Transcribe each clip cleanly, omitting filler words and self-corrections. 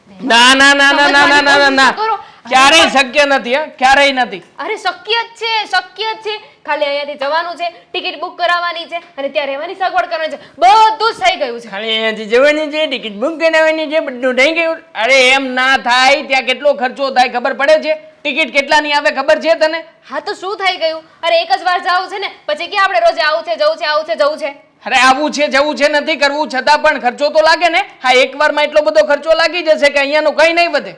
ના ના ના ના ના ના ના ના ક્યારેય શક્ય નથી. ક્યારેય નથી. અરે શક્ય જ છે, શક્ય જ છે. ખાલી અહીંયાથી જવાનું છે, ટિકિટ બુક કરાવવાની છે અને ત્યાં રહેવાની સગવડ કરવાની છે. બધું જ થઈ ગયું છે. ખાલી અહીંયાથી જવાની છે, ટિકિટ બુક કરાવવાની છે, બધું થઈ ગયું. અરે એમ ના થાય. ત્યાં કેટલો ખર્ચો થાય ખબર પડે છે? ટિકિટ કેટલાની આવે ખબર છે તને? હા તો શું થઈ ગયું? અરે એક જ વાર જાવું છે ને, પછી ક્યાં આપણે રોજે આવું છે, જવું છે, આવું છે, જવું છે. અરે આવું છે, જવું છે, નથી કરવું છતાં પણ ખર્ચો તો લાગે ને. હા, એકવારમાં એટલો બધો ખર્ચો લાગી જશે કે અહીંયાનો કંઈ નહીં વધે.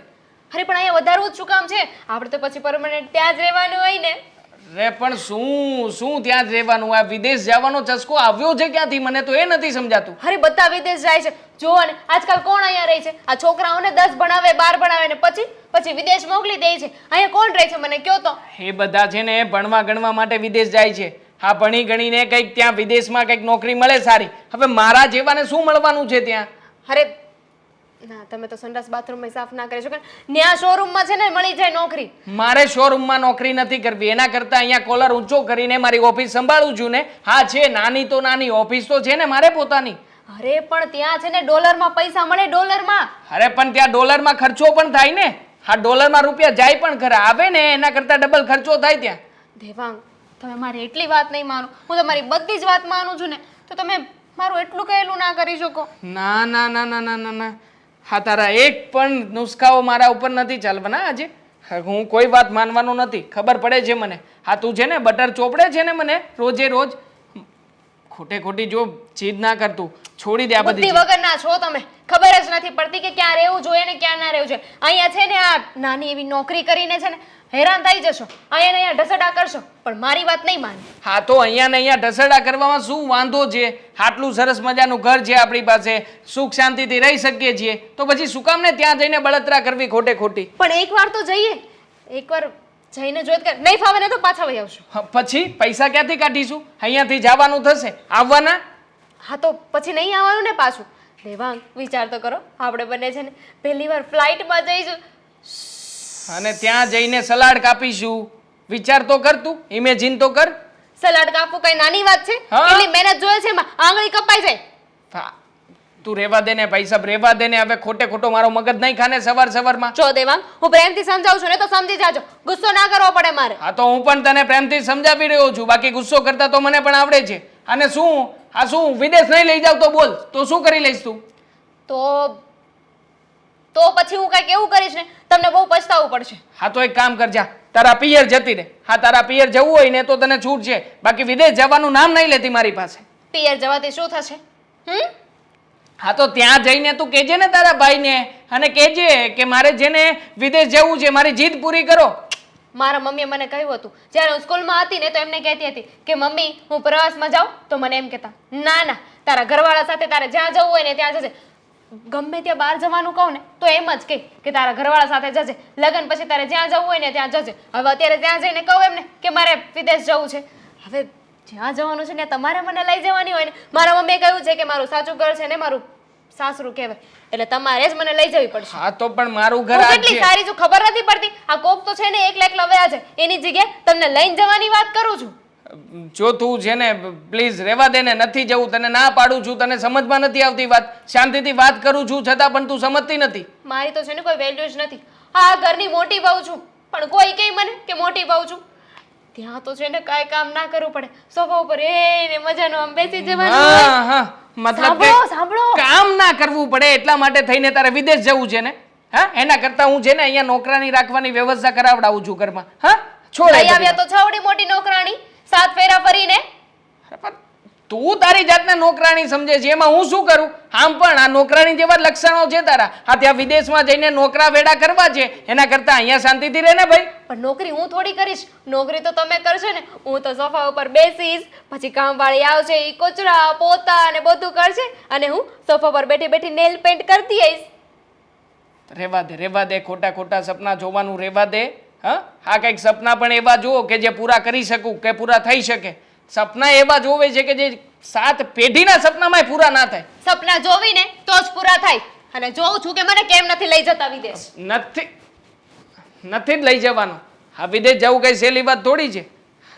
અરે પણ અહીંયા વધારવું જ શું કામ છે? આપણે તો પછી પરમનન્ટ ત્યાં જ રહેવાનું હોય ને. રે પણ શું ત્યાં જ રહેવાનું? આ વિદેશ જવાનો ચસ્કો આવ્યો છે ક્યાંથી? મને તો એ નથી સમજાતું. અરે બધા વિદેશ જાય છે. જુઓ ને આજકાલ કોણ અહીંયા રહે છે? આ છોકરાઓને 10 ભણાવે 12 ભણાવે ને પછી વિદેશ મોકલી દે છે. અહીંયા કોણ રહે છે મને કયો તો? એ બધા છે ને ભણવા ગણવા માટે વિદેશ જાય છે. હા, ભણી ગણીને કંઈક ત્યાં વિદેશમાં કંઈક નોકરી મળે સારી. હવે મારા જેવાને શું મળવાનું છે ત્યાં? અરે ના, તમે તો સંડાસ બાથરૂમમાં સાફ ના કરી શકો. ન્યા શોરૂમમાં છે ને મળી જાય નોકરી. મારે શોરૂમમાં નોકરી નથી કરવી. એના કરતા અહીંયા કોલર ઊંચો કરીને મારી ઓફિસ સંભાળું છું ને. હા, છે નાની તો નાની ઓફિસ તો છે ને મારે પોતાની. અરે પણ ત્યાં છે ને ડોલરમાં પૈસા મળે, ડોલરમાં. અરે પણ ત્યાં ડોલરમાં ખર્ચો પણ થાય ને. હા, ડોલરમાં રૂપિયા જાય પણ ખરા, આવે ને એના કરતા ડબલ ખર્ચો થાય ત્યાં. દેવાંગ, તમે મારી એટલી વાત નહીં માનો. હું તમારી બધી જ વાત માનું છું ને, તો તમે મારું એટલું કહેલું ના કરી શકો. ના ના ના ના ના ના ના. હા, તારા એક પણ નુસ્ખાઓ મારા ઉપર નથી ચાલવાના આજે. હું કોઈ વાત માનવાનો નથી, ખબર પડે છે મને. હા, તું છે ને બટર ચોપડે છે ને મને રોજે રોજ. ખોટે ખોટી જો જીદ ના કરતું, છોડી દે આ બધી બુદ્ધિ વગરના છો તમે. ખબર જ નથી પડતી કે ક્યાં રહેવું જોઈએ ને ક્યાં ના રહેવું જોઈએ. અહીંયા છે ને આ નાની એવી નોકરી કરીને છે ને હેરાન થઈ જશો. અહીંયા ઢસડા કરશો, પણ મારી વાત નહીં માને. હા, તો અહીંયા ને અહીંયા ઢસડા કરવામાં શું વાંધો છે? આટલું સરસ મજાનું ઘર છે આપણી પાસે, સુખ શાંતિથી રહી શકીએ છીએ, તો પછી શું કામ ને ત્યાં જઈને બળતરા કરવી ખોટે ખોટી? પણ એકવાર તો જઈએ, એકવાર જઈને જોઈ કર. નહીં ફાવે ને તો પાછા વહી આવશું. પછી પૈસા ક્યાંથી કાઢીશું? અહીંયાથી જવાનું થશે, આવવાના? હા તો પછી નહીં આવવાનું ને પાછું. દેવાંગ, વિચાર તો કરો. આપણે બંને છે ને પહેલી વાર ફ્લાઇટમાં જઈશું અને ત્યાં જઈને સલાડ કાપીશું. વિચાર તો કર તું, ઇમેજિન તો કર. સલાડ કાપવું કઈ નાની વાત છે? હા. કેટલી મહેનત જોઈએ છે એમાં, આંગળી કપાઈ જાય. હા, તું રેવા દે ને ભાઈ સાહેબ, રેવા દે ને. હવે ખોટે ખોટો મારો મગજ નહીં ખાને સવારમાં. જો દેવાંગ, હું પ્રેમથી સમજાવું છું ને તો સમજી જાજો. ગુસ્સો ના કરવો પડે મારે. હા, તો હું પણ તને પ્રેમથી સમજાવી રહ્યો છું. બાકી ગુસ્સો કરતા તો મને પણ આવડે છે. અને શું વિદેશ નહીં લઈ જાવ તો બોલ, તો શું કરી લઈશ તું? તો પછી હું કઈક એવું કરીશ ને તમને બહુ પછતાવું પડશે. હા, તો એક કામ કરજા, તારા પિયર જતી રહે. હા, તારા પિયર જવું હોય ને તો તને છૂટ છે, બાકી વિદેશ જવાનું નામ નહીં લેતી મારી પાસે. પિયર જવાથી શું થશે? હા, તો ત્યાં જઈને તું કહેજે ને તારા ભાઈને, અને કહેજે કે મારે જેને વિદેશ જવું છે, મારી જીદ પૂરી કરો. મારા મમ્મીએ મને કહ્યું હતું જ્યારે હું સ્કૂલમાં હતી ને, તો એમને કહેતી હતી કે મમ્મી હું પ્રવાસમાં જાઉં, તો મને એમ કહેતા ના ના, તારા ઘરવાળા સાથે તારે જ્યાં જવું હોય ને ત્યાં જજે. ગમે ત્યાં બહાર જવાનું કહું ને તો એમ જ કે તારા ઘરવાળા સાથે જજે, લગ્ન પછી તારે જ્યાં જવું હોય ને ત્યાં જજે. હવે અત્યારે ત્યાં જઈને કહું એમને કે મારે વિદેશ જવું છે. હવે જ્યાં જવાનું છે ને તમારે મને લઈ જવાની હોય ને. મારા મમ્મીએ કહ્યું છે કે મારું સાચું ઘર છે ને મારું સાસરું કહેવાય, એટલે તમારે જ મને લઈ જવી પડશે. હા, તો પણ મારું ઘર આ કેટલી સારી છું ખબર નથી પડતી. આ કોક તો છે ને એકલા લવ્યા છે, એની જગ્યાએ તમને લઈને જવાની વાત કરું છું. જો તું છે ને પ્લીઝ રેવા દે ને, નથી જવું. તને ના પાડું છું, તને સમજમાં નથી આવતી વાત. શાંતિથી વાત કરું છું છતાં પણ તું સમજતી નથી. મારી તો છે ને કોઈ વેલ્યુ જ નથી. આ ઘરની મોટી વહુ છું, પણ કોઈ કહે મને કે મોટી વહુ છું. ત્યાં તો છે ને કાંઈ કામ ના કરવું પડે, સોફા ઉપર એને મજાનું આમ બેસી જવાનું. હા, મતલબ કે સાંભળો, કામ ના કરવું પડે એટલા માટે થઈને તારે વિદેશ જવું છે ને? હા, એના કરતા હું છે ને અહીંયા નોકરાની રાખવાની વ્યવસ્થા કરાવડાવું છું ઘરમાં. હા, છોડ. લઈ આવ્યા તો છવડી મોટી નોકરાણી, 7 ફેરા ફરીને. તું તારી જાતને નોકરાણી સમજે છે, એમાં હું શું કરું? આમ પણ આ નોકરાણી જેવા લક્ષણો છે તારા. હા, ત્યાં વિદેશમાં જઈને નોકરા વેડા કરવા છે, એના કરતા અહીંયા શાંતિથી રહે ને ભાઈ. પણ નોકરી હું થોડી કરીશ. નોકરી તો તમે કરશો ને. હું તો સોફા ઉપર બેસીશ, પછી કામવાળી આવશે, ઈ કચરા પોતા અને બધું કરશે, અને હું સોફા પર બેઠી બેઠી નેલ પેન્ટ કરતી આવીશ. રેવા દે ખોટા ખોટા સપના જોવાનું રેવા દે. હા, કંઈક સપના પણ એવા જુઓ કે જે પૂરા કરી શકું, કે પૂરા થઈ શકે. સપના એવા જોવે છે કે જે 7 પેઢીના સપનામાં પૂરા ના થાય. સપના જોવીને તો જ પૂરા થાય. અને જોઉં છું કે મને કેમ નથી લઈ જતા વિદેશ. નથી જ લઈ જવાનો. હા, વિદેશ જવું કઈ સહેલી વાત થોડી છે.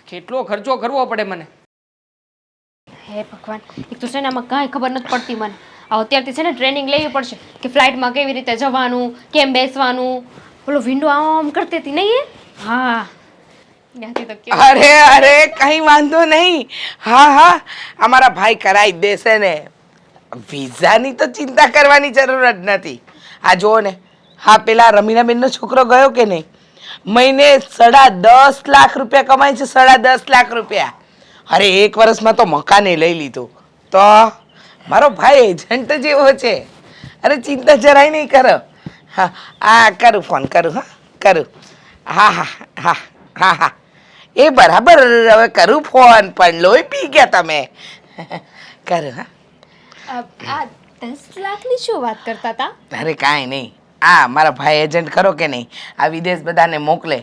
કેટલો ખર્ચો કરવો પડે મને. હે ભગવાન, એક તો છે ને આમાં કાંઈ ખબર નથી પડતી મને. અત્યારથી છે ને ટ્રેનિંગ લેવી પડશે કે ફ્લાઇટમાં કેવી રીતે જવાનું, કેમ બેસવાનું. પેલો વિન્ડો આમ કરતી હતી નહીં એ? હા ત્યાંથી તો કેવું અરે કઈ વાંધો નહીં. હા અમારા ભાઈ કરાવી જ દેશે ને. વિઝાની તો ચિંતા કરવાની જરૂર જ નથી. આ જુઓ ને, હા પેલા રમીનાબેનનો છોકરો ગયો કે નહીં, મહિને 10.5 લાખ રૂપિયા કમાય છે. 10.5 લાખ રૂપિયા. અરે 1 વર્ષમાં તો મકાને લઈ લીધું. તો મારો ભાઈ એજન્ટ જેવો છે. અરે ચિંતા જરાય નહીં કરો. હા કરું ફોન કરું. કરું. હા એ બરાબર. હવે કરું ફોન. પણ લોહી પી ગયા તમે. કરું. આ 10 લાખની શું વાત કરતા હતા? અરે કાંઈ નહીં. મારા ભાઈ એજન્ટ ખરો કે નહીં, આ વિદેશ બધાને મોકલે.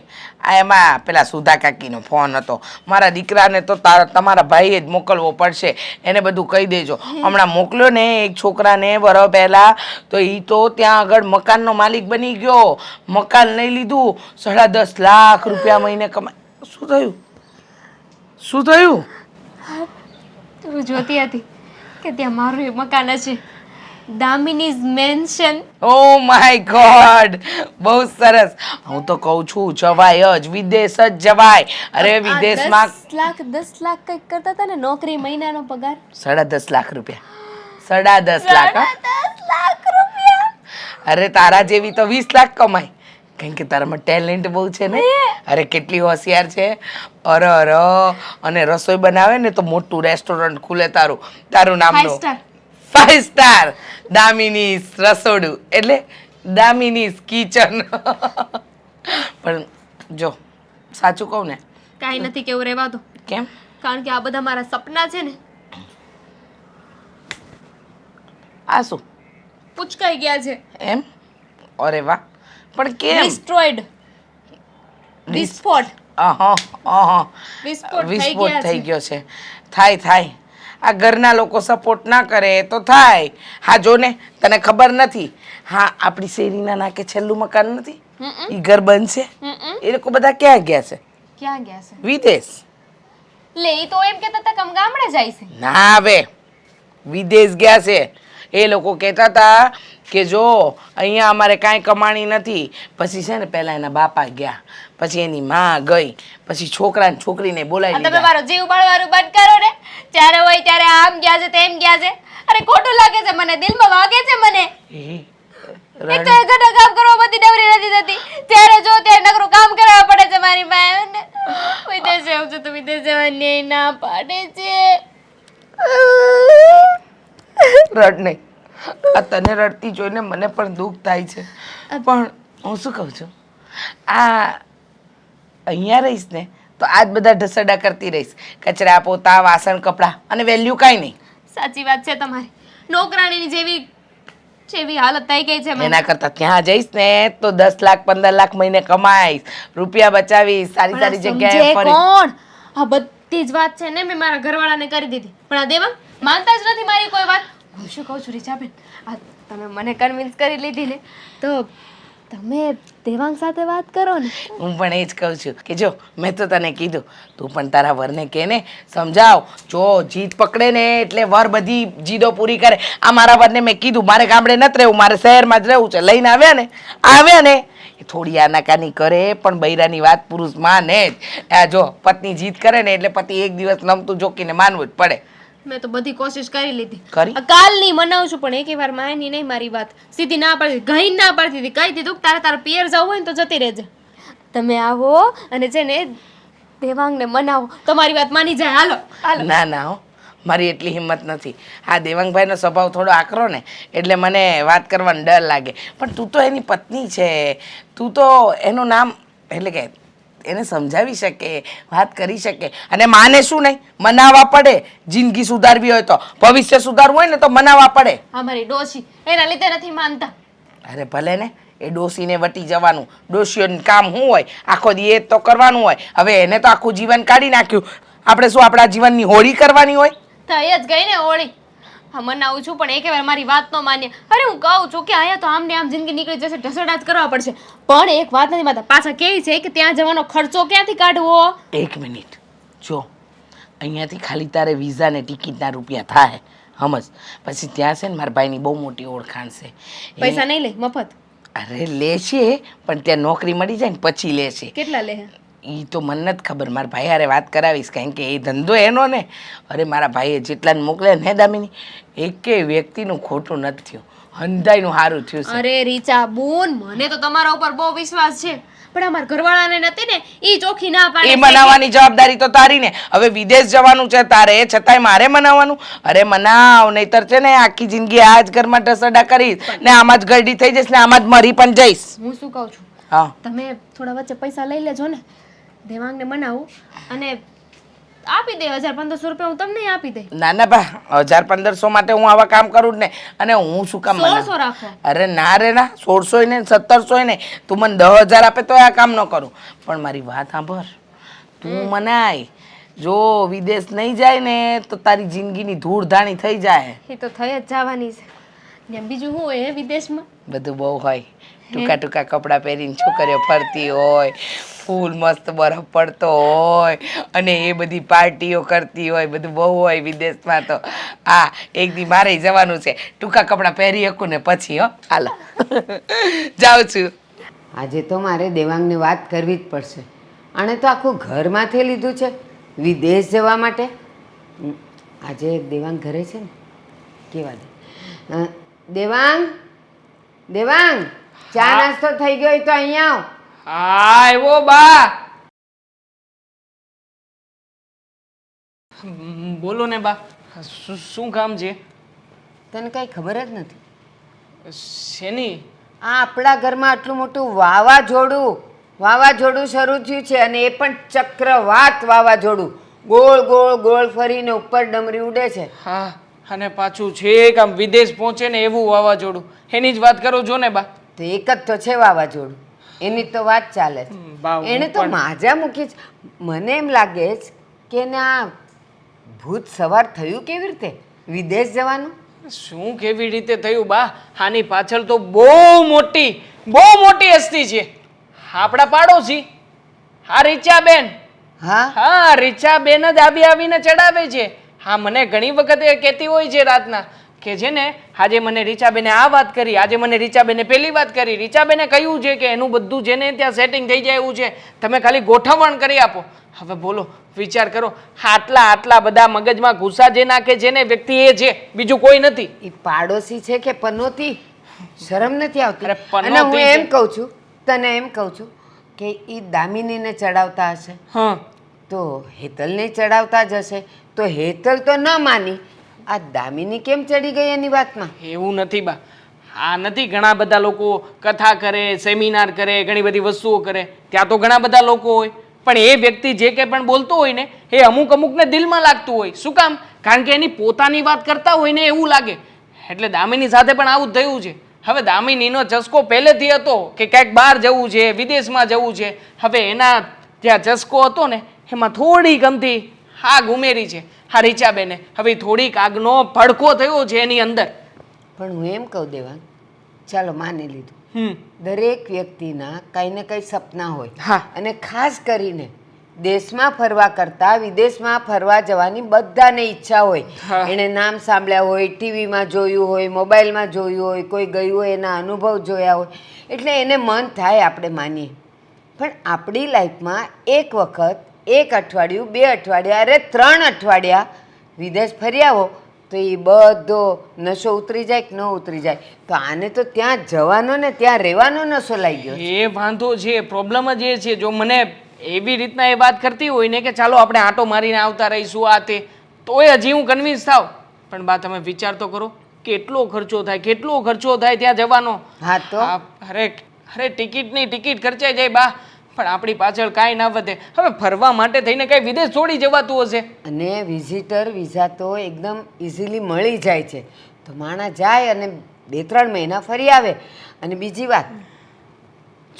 એમાં પેલા સુધા કાકીનો ફોન હતો. મારા દીકરાને તો તમારા ભાઈએ જ મોકલવો પડશે. એને બધું કહી દેજો. હમણાં મોકલ્યો ને એક છોકરાને વરસ પહેલા, તો એ તો ત્યાં આગળ મકાનનો માલિક બની ગયો. મકાન લઈ લીધું. 10.5 લાખ રૂપિયા મહિને કમાય. શું થયું? તું જોતી હતી કે ત્યાં મારું એક મકાન છે, દામિનીઝ મેન્શન. ઓ માય ગોડ, બહુ સરસ. હું તો કહું છું જવાય જ, વિદેશ જ જવાય. અરે વિદેશમાં 10 લાખ કંઈક કરતા હતા ને નોકરી, મહિનાનો પગાર 10.5 લાખ રૂપિયા. 10.5 લાખ. 10 લાખ રૂપિયા. અરે તારા જેવી તો 20 લાખ કમાય. કારણ કે તારામાં ટેલેન્ટ બહુ છે ને. અરે કેટલી હોશિયાર છે. અરે અને રસોઈ બનાવે ને તો મોટું રેસ્ટોરન્ટ ખુલે તારું નામનું. 5 સ્ટાર દામિનીઝ રસોડું, એટલે દામિનીઝ કિચન. પણ જો સાચું કહું ને, કાંઈ નથી કેવું, રહેવા દો. કેમ? કારણ કે આ બધા મારા સપના છે ને આ શું પૂચકાઈ ગયા છે. એમ? અરે વાહ. પણ કેમ? ડિસ્ટ્રોયડ, વિસ્ફોટ વિસ્ફોટ થઈ ગયો છે. થાય. આ ઘરના લોકો સપોર્ટ ના કરે તો થાય. હા જો ને, તને ખબર નથી, હા આપણી શેરીના નાકે છેલ્લું મકાન નથી, ઈ ઘર બનશે. એ લોકો બધા ક્યાં ગયા છે? ક્યાં ગયા છે? વિદેશ. લે ઈ તો એમ કહેતા હતા કે ગામડે જાય છે. ના હવે વિદેશ ગયા છે. એ લોકો કહેતા હતા કે જો અહીંયા અમારે કાંઈ કમાણી નથી. પછી છે ને પહેલા એના બાપા ગયા, પછી એની માં ગઈ, પછી છોકરા ને છોકરીને બોલાવી તમે લીધા. મારો જીવ બાળવાનું બંધ કરો ને. જ્યારે હોય ત્યારે આમ ગયા છે તેમ ગયા છે. અરે ખોટું લાગે છે મને, દિલમાં વાગે છે મને. એક તો ઘણા કામ કરવા બધી ડવરી નથી થતી. ત્યારે જો ત્યારે નકરું કામ કરાવવા પડે છે મારી પાસે. વિદેશ જવું છે તો વિદેશ જવાની ના પાડે છે. રડ નહીં. આ તને રડતી જોઈને મને પણ દુઃખ થાય છે. પણ હું શું કહું છું, આ અહીંયા રહીશ ને તો આજ બધા ઢસડા કરતી રહીશ. કચરા પોતા વાસણ કપડાં, અને વેલ્યુ કાંઈ નહીં. સાચી વાત છે તમારી. નોકરાણીની જેવી હાલત થઈ ગઈ છે. એના કરતાં ત્યાં જઈશ ને તો 10 લાખ 15 લાખ મહિને કમાઈશ, રૂપિયા બચાવીશ, સારી જગ્યાએ ફરીશ. કોણ? આ બધી જ વાત છે ને મેં મારા ઘરવાળાને કરી દીધી, પણ આ દેવાંગ માનતા જ નથી મારી કોઈ વાત. હું શું કહું છું રીચાબેન, આ તમે મને કન્વિન્સ કરી લીધી ને, તો તમે દેવાંગ સાથે વાત કરો ને. હું પણ એ જ કહું છું કે જો મેં તો તને કીધું, તું પણ તારા વરને કહે ને, સમજાવ. જો જીદ પકડે ને એટલે વર બધી જીદો પૂરી કરે. આ મારા વરને મેં કીધું મારે ગામડે નથી રહેવું, મારે શહેરમાં જ રહેવું છે. લઈને આવ્યા ને એ થોડી આનાકાની કરે, પણ બૈરાની વાત પુરુષ માને જ. આ જો પત્ની જીદ કરે ને એટલે પતિ એક દિવસ નમતું જોકીને માનવું જ પડે. મેં તો બધી કોશિશ કરી લીધી. કરી? કાલની મનાવું છું પણ એકે વાર માની નહીં મારી વાત. સીધી ના પડતી, ગઈ ના પડતી હતી. કહી દીધું કે તારા પિયર જવું હોય ને તો જતી રહેજે. તમે આવો અને છે ને દેવાંગને મનાવો, તમારી વાત માની જાય. હાલો. ના હો, મારી એટલી હિંમત નથી. હા દેવાંગભાઈનો સ્વભાવ થોડો આકરો ને એટલે મને વાત કરવાનો ડર લાગે. પણ તું તો એની પત્ની છે, તું તો એનું નામ એટલે કે એને સમજાવી શકે, વાત કરી શકે. અને માને શું નહીં, મનાવવા પડે. જિંદગી સુધારવી હોય તો, ભવિષ્ય સુધારવું હોય ને તો મનાવવા પડે. અમારી ડોશી એના લીધે નથી માનતા. અરે ભલે ને, એ ડોશીને વટી જવાનું. ડોશીઓનું કામ શું હોય, આખો દી એ તો કરવાનું હોય. હવે એને તો આખું જીવન કાઢી નાખ્યું. આપણે શું આપણા જીવનની હોળી કરવાની હોય? થઈ જ ગઈ ને હોળી. હા મનાવું છું પણ એકે વાર મારી વાત ન માન્ય. અરે હું કહું છું કે અહીંયા તો આમ ને આમ જિંદગી નીકળી જશે, ઢસડા જ કરવા પડશે. પણ એક વાત નથી માતા, પાછા કેવી છે કે ત્યાં જવાનો ખર્ચો ક્યાંથી કાઢવો? 1 મિનિટ જો, અહીંયાથી ખાલી તારે વિઝા ને ટિકિટના રૂપિયા થાય, સમજ. પછી ત્યાં છે ને મારા ભાઈની બહુ મોટી ઓળખાણ છે. પૈસા નહીં લે મફત? અરે લેશે પણ ત્યાં નોકરી મળી જાય ને પછી લેશે. કેટલા લે? એ તો મને નથી ખબર, મારા ભાઈ હારે વાત કરાવીશ, કારણ કે એ ધંધો એનો ને. અરે મારા ભાઈએ જેટલાને મોકલે ને દામિની, એકે વ્યક્તિનું ખોટું નથી થયું, હંધાઈનું સારું થયું છે. અરે રીચા બોન, મને તો તમારા ઉપર બહુ વિશ્વાસ છે, પણ અમારા ઘરવાળાને નથી ને, ઈ ચોખ્ખી ના પાડે એ છે મનાવવાની જવાબદારી તો તારી ને. હવે વિદેશ જવાનું છે તારે, છતાંય મારે મનાવવાનું? અરે મનાવ, નહીતર છે ને આખી જિંદગી આ જ ઘરમાં ટસડા કરીશ ને આમાં જ ગરડી થઈ જઈશ ને આમાં જ મરી પણ જઈશ. હું શું કહું છું, હા, તમે થોડા વચ્ચે પૈસા લઈ લેજો ને, દેવાંગને મનાવું અને આપી દે 1500 રૂપિયા, હું તમને આપી દઈ. ના ના બા, 1500 માટે હું આવા કામ કરું જ ને. અને હું શું કામ 1600 રાખો. અરે ના રે ના, 1600 ને 1700 ને, તું મને 10,000 આપે તો આ કામ ન કરું. પણ મારી વાત સાંભળ, તું મનાય, જો વિદેશ નહીં જાય ને તો તારી જિંદગીની ધૂળધાણી થઈ જાય. એ તો થઈ જ જવાની છે. ને બીજું શું હોય વિદેશમાં? બધું બહુ હોય, ટૂંકા ટૂંકા કપડાં પહેરીને છોકરીઓ ફરતી હોય, ફૂલ મસ્ત બરફ પડતો હોય અને એ બધી પાર્ટીઓ કરતી હોય, બધું બહુ હોય વિદેશમાં તો. આ એક દી મારે જવાનું છે, ટૂંકા કપડાં પહેરી શકું ને પછી. હો હાલો જાઉં છું. આજે તો મારે દેવાંગને વાત કરવી જ પડશે. આણે તો આખું ઘર માથે લીધું છે વિદેશ જવા માટે. આજે દેવાંગ ઘરે છે ને, કેવા દે. દેવાંગ, દેવાંગ, ચા નાસ્તો થઈ ગયો હોય તો અહીંયા આવ. હા આવ્યો બા. બોલો ને બા, શું કામ છે? તને કાંઈ ખબર જ નથી? શેની? આ આપણા ઘરમાં આટલું મોટું વાવાઝોડું શરૂ થયું છે, અને એ પણ ચક્રવાત વાવાઝોડું. ગોળ ગોળ ગોળ ફરીને ઉપર ડમરી ઉડે છે. હા, અને પાછું છેક આમ વિદેશ પહોંચે ને એવું વાવાઝોડું, એની જ વાત કરો છો ને બા? તો એક જ તો છે વાવાઝોડું, એની તો વાત ચાલે છે. બા, હું એને તો પણ- માજા મૂકી છે. મને એમ લાગે છે કે એને આ ભૂત સવાર થયું કેવી રીતે વિદેશ જવાનું? શું કેવી રીતે થયું બા? આની પાછળ તો બહુ મોટી હસ્તી છે. આપણા પાડોશી, હા રીચાબેન. હા, હા, રીચાબેન જ આવીને ચડાવે છે. હા, મને ઘણી વખત એ કહેતી હોય છે રાતના કે છે ને, આજે મને રીચાબેને આ વાત કરી, આજે મને રીચાબેને પેલી વાત કરી. રીચાબેને કહ્યું છે કે એનું બધું જેને ત્યાં સેટિંગ થઈ જાય એવું છે, તમે ખાલી ગોઠવણ કરી આપો. હવે બોલો, વિચાર કરો, આટલા બધા મગજમાં ગુસ્સા જે નાખે છે ને વ્યક્તિ એ છે, બીજું કોઈ નથી. એ પાડોશી છે કે પનોતી? શરમ નથી આવતી? અરે પનોતી અને હું છે. એમ કહું છું, તને એમ કહું છું કે એ દામિનીને ચડાવતા હશે હા, તો હેતલને ચડાવતા જ હશે. તો હેતલ તો ન માની, આ દામિની કેમ ચડી ગઈ એની વાતમાં? એવું નથી બા. આ નથી, ઘણા બધા લોકો કથા કરે, સેમિનાર કરે, ઘણી બધી વસ્તુઓ કરે, ત્યાં તો ઘણા બધા લોકો હોય, પણ એ વ્યક્તિ જે કંઈ પણ બોલતો હોય ને એ અમુકને દિલમાં લાગતું હોય. શું કામ? કારણ કે એની પોતાની વાત કરતા હોય ને એવું લાગે. એટલે દામિની સાથે પણ આવું જ થયું છે. હવે દામિનીનો ચસ્કો પહેલેથી હતો કે ક્યાંક બહાર જવું છે, વિદેશમાં જવું છે. હવે એના જ્યાં ચસ્કો હતો ને એમાં થોડીક અમથી આગ ઉમેરી છે હા રીચાબેને. હવે થોડીક આગનો ભડકો થયો છે એની અંદર. પણ હું એમ કહું દેવાંગ, ચાલો માની લીધું, દરેક વ્યક્તિના કંઈ ને કંઈ સપના હોય. હા. અને ખાસ કરીને દેશમાં ફરવા કરતાં વિદેશમાં ફરવા જવાની બધાને ઈચ્છા હોય. હા. એણે નામ સાંભળ્યા હોય, ટીવીમાં જોયું હોય, મોબાઈલમાં જોયું હોય, કોઈ ગયું હોય એના અનુભવ જોયા હોય, એટલે એને મન થાય આપણે માનીએ. પણ આપણી લાઈફમાં એક વખત, એક અઠવાડિયું, 2 અઠવાડિયા, અરે 3 અઠવાડિયા વિદેશ ફરી આવો તો એ બધો નશો ઉતરી જાય કે ન ઉતરી જાય. તો આને તો ત્યાં જવાનો ને ત્યાં રહેવાનો નશો લાગી ગયો. એ વાંધો છે, પ્રોબ્લેમ જ એ છે. જો મને એવી રીતના એ વાત કરતી હોય ને કે ચાલો આપણે આંટો મારીને આવતા રહીશું આ તે, તોય હજી હું કન્વિન્સ થાવ. પણ બા તમે વિચાર તો કરો, કેટલો ખર્ચો થાય ત્યાં જવાનો. હા તો અરે ટિકિટની ટિકિટ ખર્ચાઈ જાય બા, પણ આપણી પાછળ કાંઈ ના વધે. હવે ફરવા માટે થઈને કઈ વિદેશ છોડી જવાતું હશે? અને વિઝિટર વિઝા તો એકદમ ઇઝીલી મળી જાય છે. તો માણસ જાય અને 2-3 મહિના ફરી આવે. અને બીજી વાત,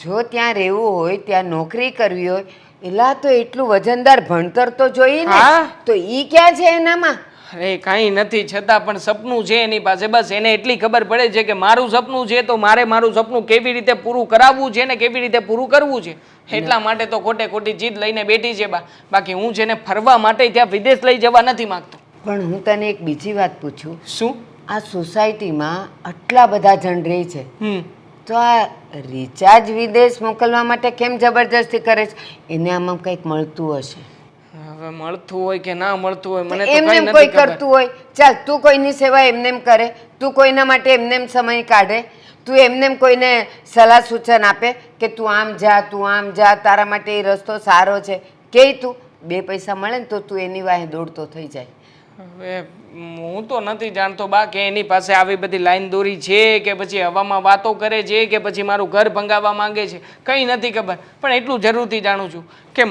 જો ત્યાં રહેવું હોય, ત્યાં નોકરી કરવી હોય, એલા તો એટલું વજનદાર ભણતર તો જોઈએ ને. હા. તો ઈ ક્યાં છે એનામાં? અરે કાંઈ નથી, છતાં પણ સપનું છે એની પાસે. બસ એને એટલી ખબર પડે છે કે મારું સપનું છે તો મારે મારું સપનું કેવી રીતે પૂરું કરાવવું છે ને કેવી રીતે પૂરું કરવું છે. એટલા માટે તો ખોટી જીદ લઈને બેઠી છે બા. બાકી હું છે ને ફરવા માટે ત્યાં વિદેશ લઈ જવા નથી માંગતો. પણ હું તને એક બીજી વાત પૂછું. શું? આ સોસાયટીમાં આટલા બધા જણ રહે છે, હમ તો આ રિચાર્જ વિદેશ મોકલવા માટે કેમ જબરજસ્તી કરે છે? એને આમાં કંઈક મળતું હશે. હવે મળતું હોય કે ના મળતું હોય મને તો એમને કઈ એમ નથી કોઈ ખબર. કરતું હોય, ચાલ તું કોઈની સેવા એમનેમ કરે, તું કોઈના માટે એમનેમ સમય કાઢે, તું એમનેમ કોઈને સલાહ સૂચન આપે કે તું આમ જા, તું આમ જા, તારા માટે એ રસ્તો સારો છે કે તું 2 પૈસા મળે ને તો તું એની વાહે દોડતો થઈ જાય. હવે હું તો નથી જાણતો બા કે એની પાસે આવી બધી લાઈન દોરી છે કે પછી હવામાં વાતો કરે છે કે પછી મારું ઘર ભંગાવવા માંગે છે, કંઈ નથી ખબર. પણ એટલું જરૂરથી જાણું છું કે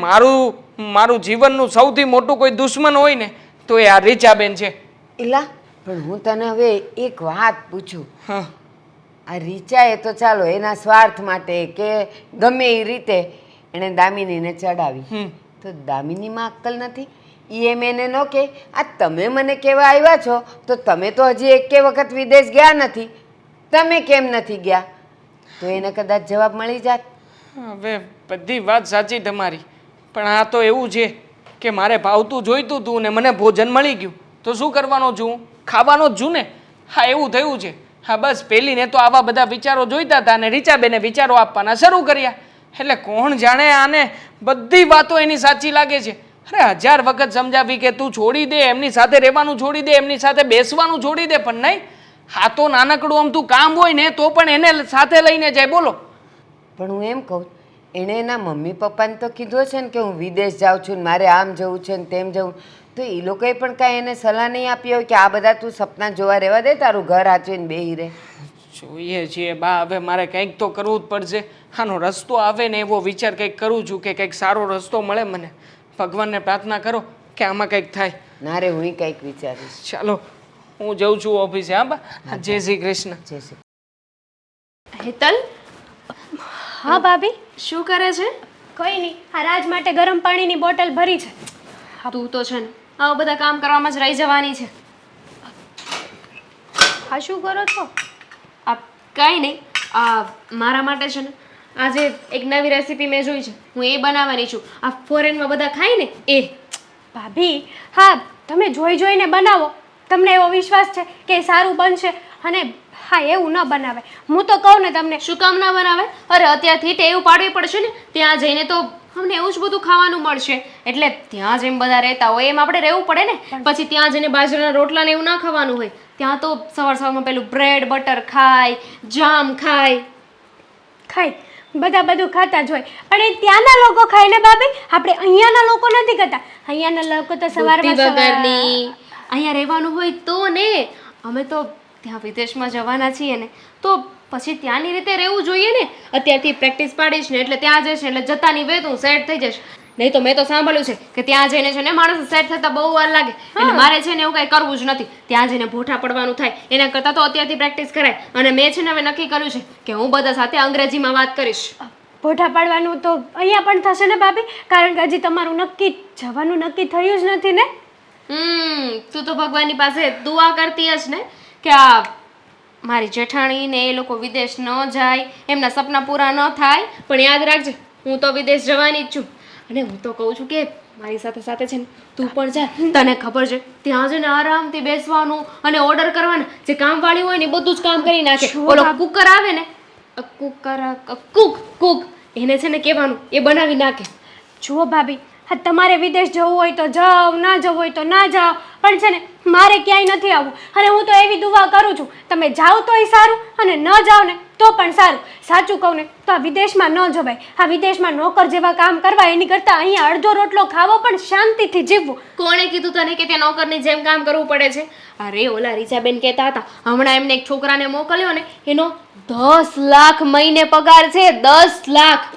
મારું જીવનનું સૌથી મોટું કોઈ દુશ્મન હોય ને તો એ આ રીચાબેન છે. એલા પણ હું તને હવે એક વાત પૂછું. હા આ રીચા એ તો ચાલો એના સ્વાર્થ માટે કે ગમે એ રીતે એણે દામિનીને ચડાવી, તો દામિનીમાં અક્કલ નથી? એમ એને ન કે આ તમે મને કહેવા આવ્યા છો તો તમે તો હજી એકે વખત વિદેશ ગયા નથી, તમે કેમ નથી ગયા? તો એને કદાચ જવાબ મળી જાત. હવે બધી વાત સાચી તમારી, પણ આ તો એવું છે કે મારે ભાવતું જોઈતું હતું ને મને ભોજન મળી ગયું તો શું કરવાનો છું હું? ખાવાનો જ છું ને. હા એવું થયું છે. હા બસ પેલીને તો આવા બધા વિચારો જોઈતા હતા અને રીચાબેને વિચારો આપવાના શરૂ કર્યા. એટલે કોણ જાણે આને બધી વાતો એની સાચી લાગે છે. અરે 1000 વખત સમજાવી કે તું છોડી દે, એમની સાથે રહેવાનું છોડી દે, એમની સાથે બેસવાનું છોડી દે, પણ નહીં. હા તો નાનકડું આમતું કામ હોય ને તો પણ એને સાથે લઈને જાય. બોલો. પણ હું એમ કહું, એણે એના મમ્મી પપ્પાને તો કીધું છે ને કે હું વિદેશ જાઉં છું ને મારે આમ જવું છે ને તેમ જવું, તો એ લોકોએ પણ કાંઈ એને સલાહ નહીં આપી હોય કે આ બધા તું સપના જોવા રહેવા દે, તારું ઘર હાચવીને બેહી રહે? જોઈએ છીએ બા, હવે મારે કંઈક તો કરવું જ પડશે. આનો રસ્તો આવે ને એવો વિચાર કંઈક કરું છું કે કંઈક સારો રસ્તો મળે મને. ભગવાનને પ્રાર્થના કરો કે આમાં કંઈક થાય. ના રે, હું કંઈક વિચારીશ. ચાલો હું જઉં છું ઓફિસે. હા બા, જય શ્રી કૃષ્ણ. જય શ્રી હેતલ, હા ભાભી, શું કરે છે? કોઈ નહીં, આ રાજ માટે ગરમ પાણીની બોટલ ભરી છે. તું તો છે ને આવા બધા કામ કરવામાં જ રહી જવાની છે. હા શું કરો છો? આ કાંઈ નહીં, આ મારા માટે છે ને આજે એક નવી રેસીપી મેં જોઈ છે, હું એ બનાવવાની છું. આ ફોરેનમાં બધા ખાય ને એ. ભાભી, હા તમે જોઈ જોઈને બનાવો, તમને એવો વિશ્વાસ છે કે એ સારું બનશે, અને હા એવું ન બનાવે. હું તો કહું ને તમને, શું કામ ના બનાવે? અરે અત્યારથી ટેવ પાડવી પડશે ને. ત્યાં જઈને તો અમને એવું જ બધું ખાવાનું મળશે, એટલે ત્યાં જેમ બધા રહેતા હોય એમ આપણે રહેવું પડે ને. પછી ત્યાં જઈને બાજરાના રોટલા ને એવું ના ખાવાનું હોય. ત્યાં તો સવાર સવારમાં પેલું બ્રેડ બટર ખાય, જામ ખાય. ખાય બધા બધું ખાતા જ હોય, પણ એ ત્યાંના લોકો ખાય ને ભાભી, આપણે અહીંયાના લોકો નથી ખાતા. અહીંયાના લોકો તો સવારમાં બુદ્ધિ વગરની. અહીંયા રહેવાનું હોય તો ને. અમે તો ત્યાં વિદેશમાં જવાના છીએ ને તો પછી ત્યાંની રીતે રહેવું જોઈએ ને. અત્યારથી પ્રેક્ટિસ પાડીશ ને એટલે ત્યાં જઈશ ને એટલે જતાની વેત હું સેટ થઈ જઈશ. નહીં તો મેં તો સાંભળ્યું છે કે ત્યાં જઈને છે ને માણસ સેટ થતા બહુ વાર લાગે, એટલે મારે છે ને એવું કંઈ કરવું જ નથી. ત્યાં જઈને ભોઠા પડવાનું થાય એના કરતાં તો અત્યારથી પ્રેક્ટિસ કરાય. અને મેં છે ને હવે નક્કી કર્યું છે કે હું બધા સાથે અંગ્રેજીમાં વાત કરીશ. ભોઠા પાડવાનું તો અહીંયા પણ થશે ને ભાભી, કારણ કે હજી તમારું નક્કી જવાનું નક્કી થયું જ નથી ને. તું તો ભગવાનની પાસે દુઆ કરતી હશ ને કે આ મારી જેઠાણી ને એ લોકો વિદેશ ન જાય, એમના સપના પૂરા ન થાય. પણ યાદ રાખજે, હું તો વિદેશ જવાની જ છું. અને હું તો કહું છું કે મારી સાથે સાથે છે ને તું પણ જા. તને ખબર છે ત્યાં જઈને આરામથી બેસવાનું અને ઓર્ડર કરવાના. જે કામવાળી હોય ને એ બધું જ કામ કરી નાખે. ઓલો કુકર આવે ને, કુક એને છે ને કહેવાનું એ બનાવી નાખે. જુઓ ભાભી, હા તમારે વિદેશ જવું હોય તો જાઓ, ના જવું હોય તો ના જાઓ, પણ છે ને મારે ક્યાંય નથી આવવું. અને હું તો એવી દુઆ કરું છું, તમે જાઓ તોય સારું અને ન જાઓ ને તો પણ સારું. સાચું કહું ને તો આ વિદેશમાં ન જવાય. આ વિદેશમાં નોકર જેવા કામ કરવા એની કરતાં અહીંયા અડધો રોટલો ખાવો પણ શાંતિથી જીવવું. કોણે કીધું તને કે ત્યાં નોકરની જેમ કામ કરવું પડે છે? અરે ઓલા રીચાબેન કહેતા હતા હમણાં એમને એક છોકરાને મોકલ્યો ને એનો 10 લાખ મહિને પગાર છે. 10 લાખ.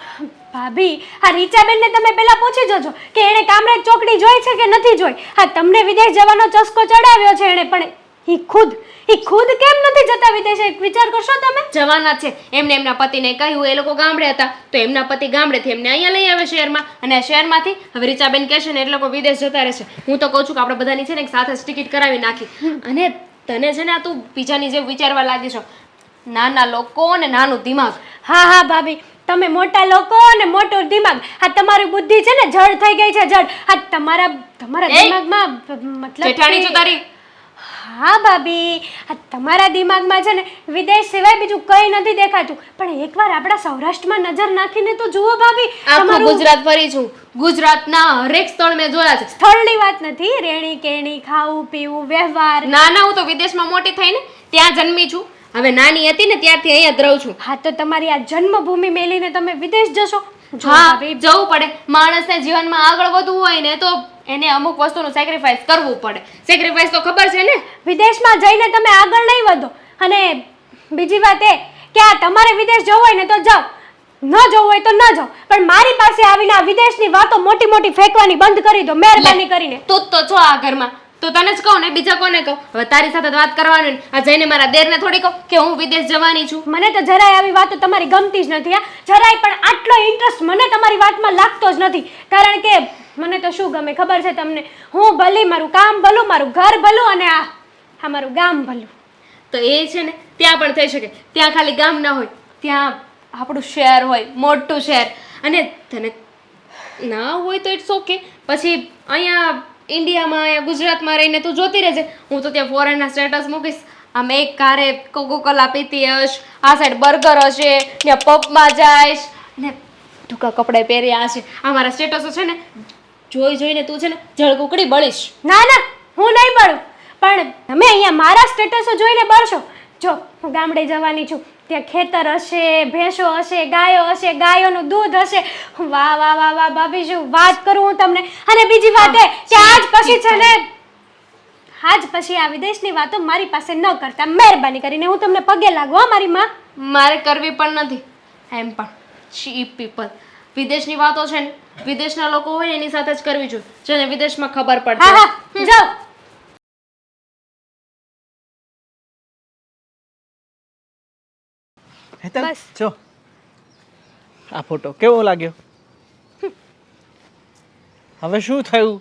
ભાભી, આ રીચાબેનને તમે પહેલા પૂછી જોજો કે એણે કામરેજ ચોકડી જોઈ છે કે નથી જોઈ. હા તમને વિદેશ જવાનો ચસ્કો ચડાવ્યો છે એણે, પણ એ ખુદ કેમ નથી જતા વિદેશ? એક વિચાર કરશો તમે. જવાના છે. એમને એમના પતિને કહ્યું, એ લોકો ગામડે હતા તો એમના પતિ ગામડેથી એમને અહીંયા લઈ આવે શહેરમાં, અને આ શહેરમાંથી હવે રીચાબેન કહેશે ને એટલે લોકો વિદેશ જતા રહેશે. હું તો કહું છું કે આપણે બધાની છે ને એક સાથે જ ટિકિટ કરાવી નાખી. અને તને છે ને આ તું બીજાની જેમ વિચારવા લાગી છો. નાના લોકો ને નાનું દિમાગ. હા હા ભાભી, તમે મોટા લોકો અને મોટું દિમાગ. આ તમારી બુદ્ધિ છે ને જડ થઈ ગઈ છે, જડ. આ તમારા એ! દિમાગમાં મતલબ જેઠાણી કે- છું તારી. હા ભાભી, આ તમારા દિમાગમાં છે ને વિદેશ સિવાય બીજું કંઈ નથી દેખાતું. પણ એકવાર આપણા સૌરાષ્ટ્રમાં નજર નાખીને તો જુઓ ભાભી. આખું ગુજરાત ફરી છું. ગુજરાતના હરેક સ્થળ મેં જોયા છે. સ્થળની વાત નથી, રેણી કેણી, ખાવું પીવું, વ્યવહાર. ના ના, હું તો વિદેશમાં મોટી થઈને ત્યાં જન્મી છું. હવે નાની હતી ને ત્યારથી અહીંયા જ રહું છું. હા, તો તમારી આ જન્મભૂમિ મેલીને તમે વિદેશ જશો? જો હા, ભાભી, જવું પડે. માણસને જીવનમાં આગળ વધવું હોય ને તો એને અમુક વસ્તુનું સેક્રિફાઈસ કરવું પડે. સેક્રિફાઈસ તો ખબર છે ને. વિદેશમાં જઈને તમે આગળ નહીં વધો. અને બીજી વાત એ કે આ તમારે વિદેશ જવું હોય ને તો જાઓ, ન જવું હોય તો ન જાઓ. પણ મારી પાસે આવીને આ વિદેશની વાતો મોટી મોટી ફેંકવાની બંધ કરી દો, મહેરબાની કરીને. તું જ તો છો આ ઘરમાં, તો તને જ કહું ને, બીજા કોને કહું? હવે તારી સાથે વાત કરવાની ને આ જઈને મારા દેરને થોડી કહું કે હું વિદેશ જવાની છું. મને તો જરાય આવી વાતો તમારી ગમતી જ નથી. જરાય પણ આટલો ઇન્ટરેસ્ટ મને તમારી વાતમાં લાગતો જ નથી. કારણ કે મને તો શું ગમે ખબર છે તમને? હું ભલી, મારું કામ ભલું, મારું ઘર ભલું અને આ મારું ગામ ભલું. તો એ છે ને ત્યાં પણ થઈ શકે. ત્યાં ખાલી ગામ ના હોય, ત્યાં આપણું શહેર હોય, મોટું શહેર. અને તને ના હોય તો ઇટ્સ ઓકે. પછી અહીંયા ઇન્ડિયામાં, અહીંયા ગુજરાતમાં રહીને તું જોતી રહેજે. હું તો ત્યાં ફોરેનના સ્ટેટસ મૂકીશ. આમ એક કારે કોકોકોલા પીતી હશ, આ સાઈડ બર્ગર હશે, ત્યાં પબમાં જઈશ ને ટૂંકા કપડાં પહેર્યા હશે. આ મારા સ્ટેટસો છે ને જોઈ જોઈને તું છે ને જળકુકડી બળીશ. ના ના, હું નહીં બળું. પણ તમે અહીંયા મારા સ્ટેટસો જોઈને બળશો. જો હું ગામડે જવાની છું, ત્યાં ખેતર હશે, ભેંસો હશે, ગાયો હશે, ગાયોનું દૂધ હશે. વાહ વાહ વાહ વાહ ભાભી, શું વાત કરું હું તમને. અને બીજી વાત એ કે આજ પછી છે ને, આજ પછી આ વિદેશની વાતો મારી પાસે ન કરતા, મહેરબાની કરીને. હું તમને પગે લાગુ હો મારી માં. મારે કરવી પણ નથી. એમ પણ ચીપ પીપલ. વિદેશની વાતો છે ને વિદેશના લોકો હોય ને એની સાથે જ કરવી જોઈએ, જેને વિદેશમાં ખબર પડે. હા હા, જાઓ. હેતલ, બસ. જો આ ફોટો કેવો લાગ્યો? હવે શું થયું?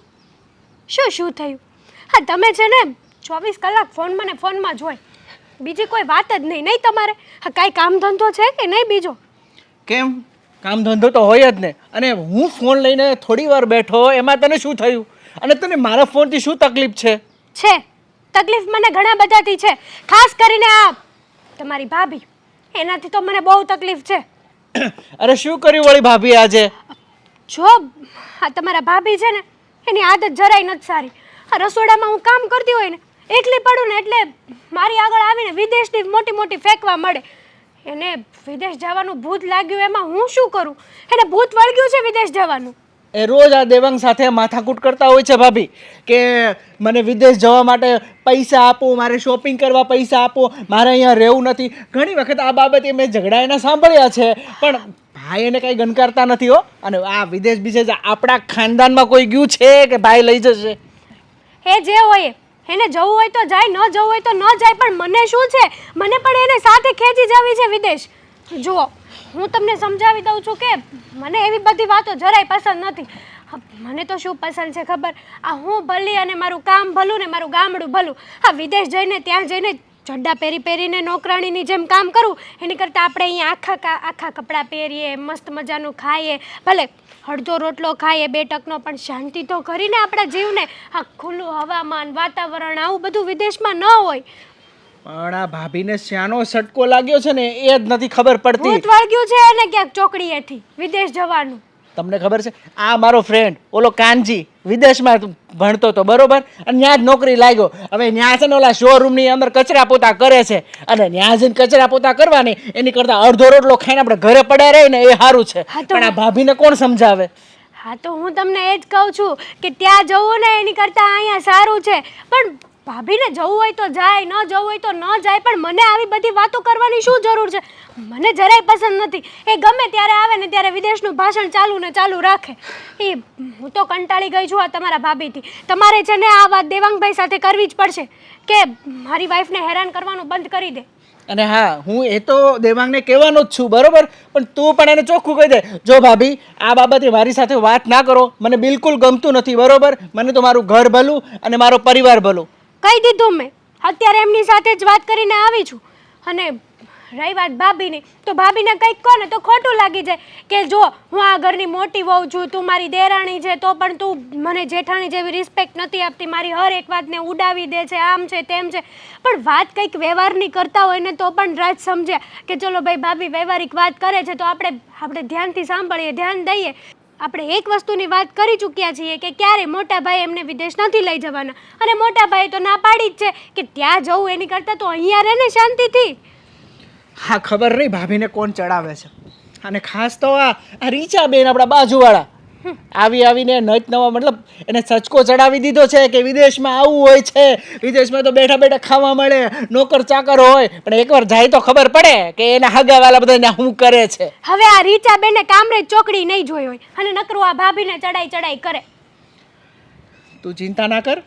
શું થયું? હા, તમે છે ને 24 કલાક ફોનમાં ને ફોનમાં જ હોય, બીજી કોઈ વાત જ નહીં તમારે. હા, કાંઈ કામ ધંધો છે કે નહીં બીજો? કેમ, કામ ધંધો તો હોય જ ને. અને હું ફોન લઈને થોડી વાર બેઠો, એમાં તને શું થયું? અને તને મારા ફોનથી શું તકલીફ છે? તકલીફ મને ઘણા બધાથી છે, ખાસ કરીને આ તમારી ભાભી, એનાથી તો મને બહુ તકલીફ છે. અરે શું કર્યું વળી ભાભી આજે? જો આ તમારા ભાભી છે ને, એની આદત જરાય નથી સારી. આ રસોડામાં હું કામ કરતી હોય ને, એકલી પડું ને એટલે મારી આગળ આવીને વિદેશની મોટી મોટી ફેંકવા મળે. એને વિદેશ જવાનું ભૂત લાગ્યું, એમાં હું શું કરું? એને ભૂત વળગ્યું છે વિદેશ જવાનું. એ રોજ આ દેવાંગ સાથે માથાકૂટ કરતા હોય છે ભાભી, કે મને વિદેશ જવા માટે પૈસા આપો, મારે શોપિંગ કરવા પૈસા આપો, મારે અહીંયા રહેવું નથી. ઘણી વખત આ બાબતે મેં ઝઘડા એના સાંભળ્યા છે, પણ ભાઈ એને કંઈ ગણકારતા નથી હો. અને આ વિદેશ બીજે આપણા ખાનદાનમાં કોઈ ગયું છે કે ભાઈ લઈ જશે? એ જે હોય એને જવું હોય તો જાય, ન જવું હોય તો ન જાય. પણ મને શું છે, મને પણ એને સાથે ખેંચી જવી છે વિદેશ. જુઓ, હું તમને સમજાવી દઉં છું કે મને એવી બધી વાતો જરાય પસંદ નથી. મને તો શું પસંદ છે ખબર? આ હું ભલી અને મારું કામ ભલું ને મારું ગામડું ભલું. આ વિદેશ જઈને ત્યાં જઈને ચડ્ડા પહેરીને નોકરાણીની જેમ કામ કરું એની કરતાં આપણે અહીંયા આખા કપડાં પહેરીએ, મસ્ત મજાનું ખાઈએ, ભલે અડધો રોટલો ખાઈએ, 2 ટકનો, પણ શાંતિ તો કરીને આપણા જીવને. આ ખુલ્લું હવામાન, વાતાવરણ, આવું બધું વિદેશમાં ન હોય. પણ આ ભાભીને શ્યાનો સટકો લાગ્યો છે ને એ જ નથી ખબર પડતી. ભૂત વળગ્યું છે એને ક્યાંક ચોકડીએથી વિદેશ જવાનું. તમને ખબર છે, આ મારો ફ્રેન્ડ ઓલો કાનજી વિદેશમાં ભણતો હતો, બરોબર? અને ત્યાં જ નોકરી લાગ્યો. હવે ત્યાં છે ને ઓલા શોરૂમની અંદર કચરા પોતા કરે છે, અને ત્યાં જઈને કચરા પોતા કરવાની એની કરતાં અડધો રોટલો ખાઈને આપણે ઘરે પડ્યા રહીને એ સારું છે. પણ આ ભાભીને કોણ સમજાવે? હા, તો હું તમને એ જ કહું છું કે ત્યાં જવું ને એની કરતાં અહીંયા સારું છે. પણ ભાભીને જવું હોય તો જાય, ન જવું હોય તો ન જાય. પણ મને આવી બધી વાતો કરવાની શું જરૂર છે? મને જરાય પસંદ નથી. એ ગમે ત્યારે આવે ને ત્યારે વિદેશનું ભાષણ ચાલુ ને ચાલુ રાખે. એ હું તો કંટાળી ગઈ છું આ તમારા ભાભીથી. તમારે છે ને આ વાત દેવાંગભાઈ સાથે કરવી જ પડશે કે મારી વાઈફને હેરાન કરવાનું બંધ કરી દે. અને હા, હું એ તો દેવાંગને કહેવાનો જ છું, બરોબર? પણ તું પણ એને ચોખ્ખું કહી દે, જો ભાભી આ બાબતે મારી સાથે વાત ના કરો, મને બિલકુલ ગમતું નથી, બરોબર? મને તો મારું ઘર ભલું અને મારો પરિવાર ભલું. કહી દીધું મેં. અત્યારે એમની સાથે જ વાત કરીને આવી છું. અને રહી વાત ભાભીની, તો ભાભીને કંઈક કહો ને તો ખોટું લાગી જાય કે જો હું આ ઘરની મોટી વહુ છું, તું મારી દેરાણી છે, તો પણ તું મને જેઠાણી જેવી રિસ્પેક્ટ નથી આપતી, મારી હર એક વાતને ઉડાવી દે છે, આમ છે તેમ છે. પણ વાત કંઈક વ્યવહારની કરતા હોય ને તો પણ રાજ સમજ્યા કે ચલો ભાઈ ભાભી વ્યવહારિક વાત કરે છે તો આપણે ધ્યાનથી સાંભળીએ, ધ્યાન દઈએ. આપણે એક વસ્તુની વાત કરી ચૂક્યા છીએ કે ક્યારે મોટા ભાઈ એમને વિદેશ નથી લઈ જવાના, અને મોટા ભાઈ તો ના પાડી જ છે કે ત્યાં જવું એની કરતાં તો અહીંયા રહે ને શાંતિથી. હા, ખબર નહીં ભાભીને કોણ ચડાવે છે. અને ખાસ તો આ રીચાબેન આપણા બાજુવાળા આવીને નચ નવા મતલબ એને સચકો ચડાવી દીધો છે કે વિદેશમાં આવું હોય છે, વિદેશમાં તો બેઠા બેઠા ખાવા મળે, નોકર ચાકર હોય, પણ એકવાર જાય તો ખબર પડે કે એના હગાવાલા બધા શું કરે છે. હવે આ રીચાબેનને કામરેજ ચોકડી નહીં જોઈ હોય અને નકરું આ ભાભીને ચડાઈ કરે. તું ચિંતા ના કર,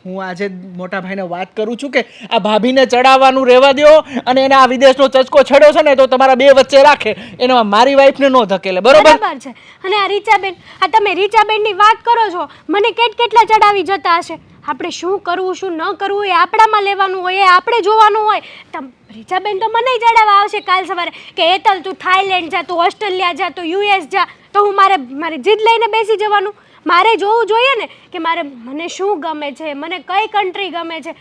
હું આજે મોટા ભાઈને વાત કરું છું કે આ ભાભીને ચડાવવાનું રહેવા દો, અને એને આ વિદેશનો ચચકો છેડ્યો છે ને તો તમારા બે વચ્ચે રાખે, એમાં મારી વાઈફને ન ધકેલે. બરોબર છે. અને આ રીચાબેન, આ તમે રીચાબેનની વાત કરો છો, મને કેટલા ચડાવી જતા હશે. આપણે શું કરવું શું ન કરવું એ આપણામાં લેવાનું હોય, એ આપણે જોવાનું હોય. રીચાબેન તો મને ચડાવવા આવશે કાલ સવારે કે હેતલ તું થાઈલેન્ડ જા, તું ઓસ્ટ્રેલિયા જા, તું યુએસ જા, તો હું મારી જીદ લઈને બેસી જવાનું. મારે જોવું જોઈએ ને કે મને શું ગમે છે, મને કઈ કન્ટ્રી ગમે છે.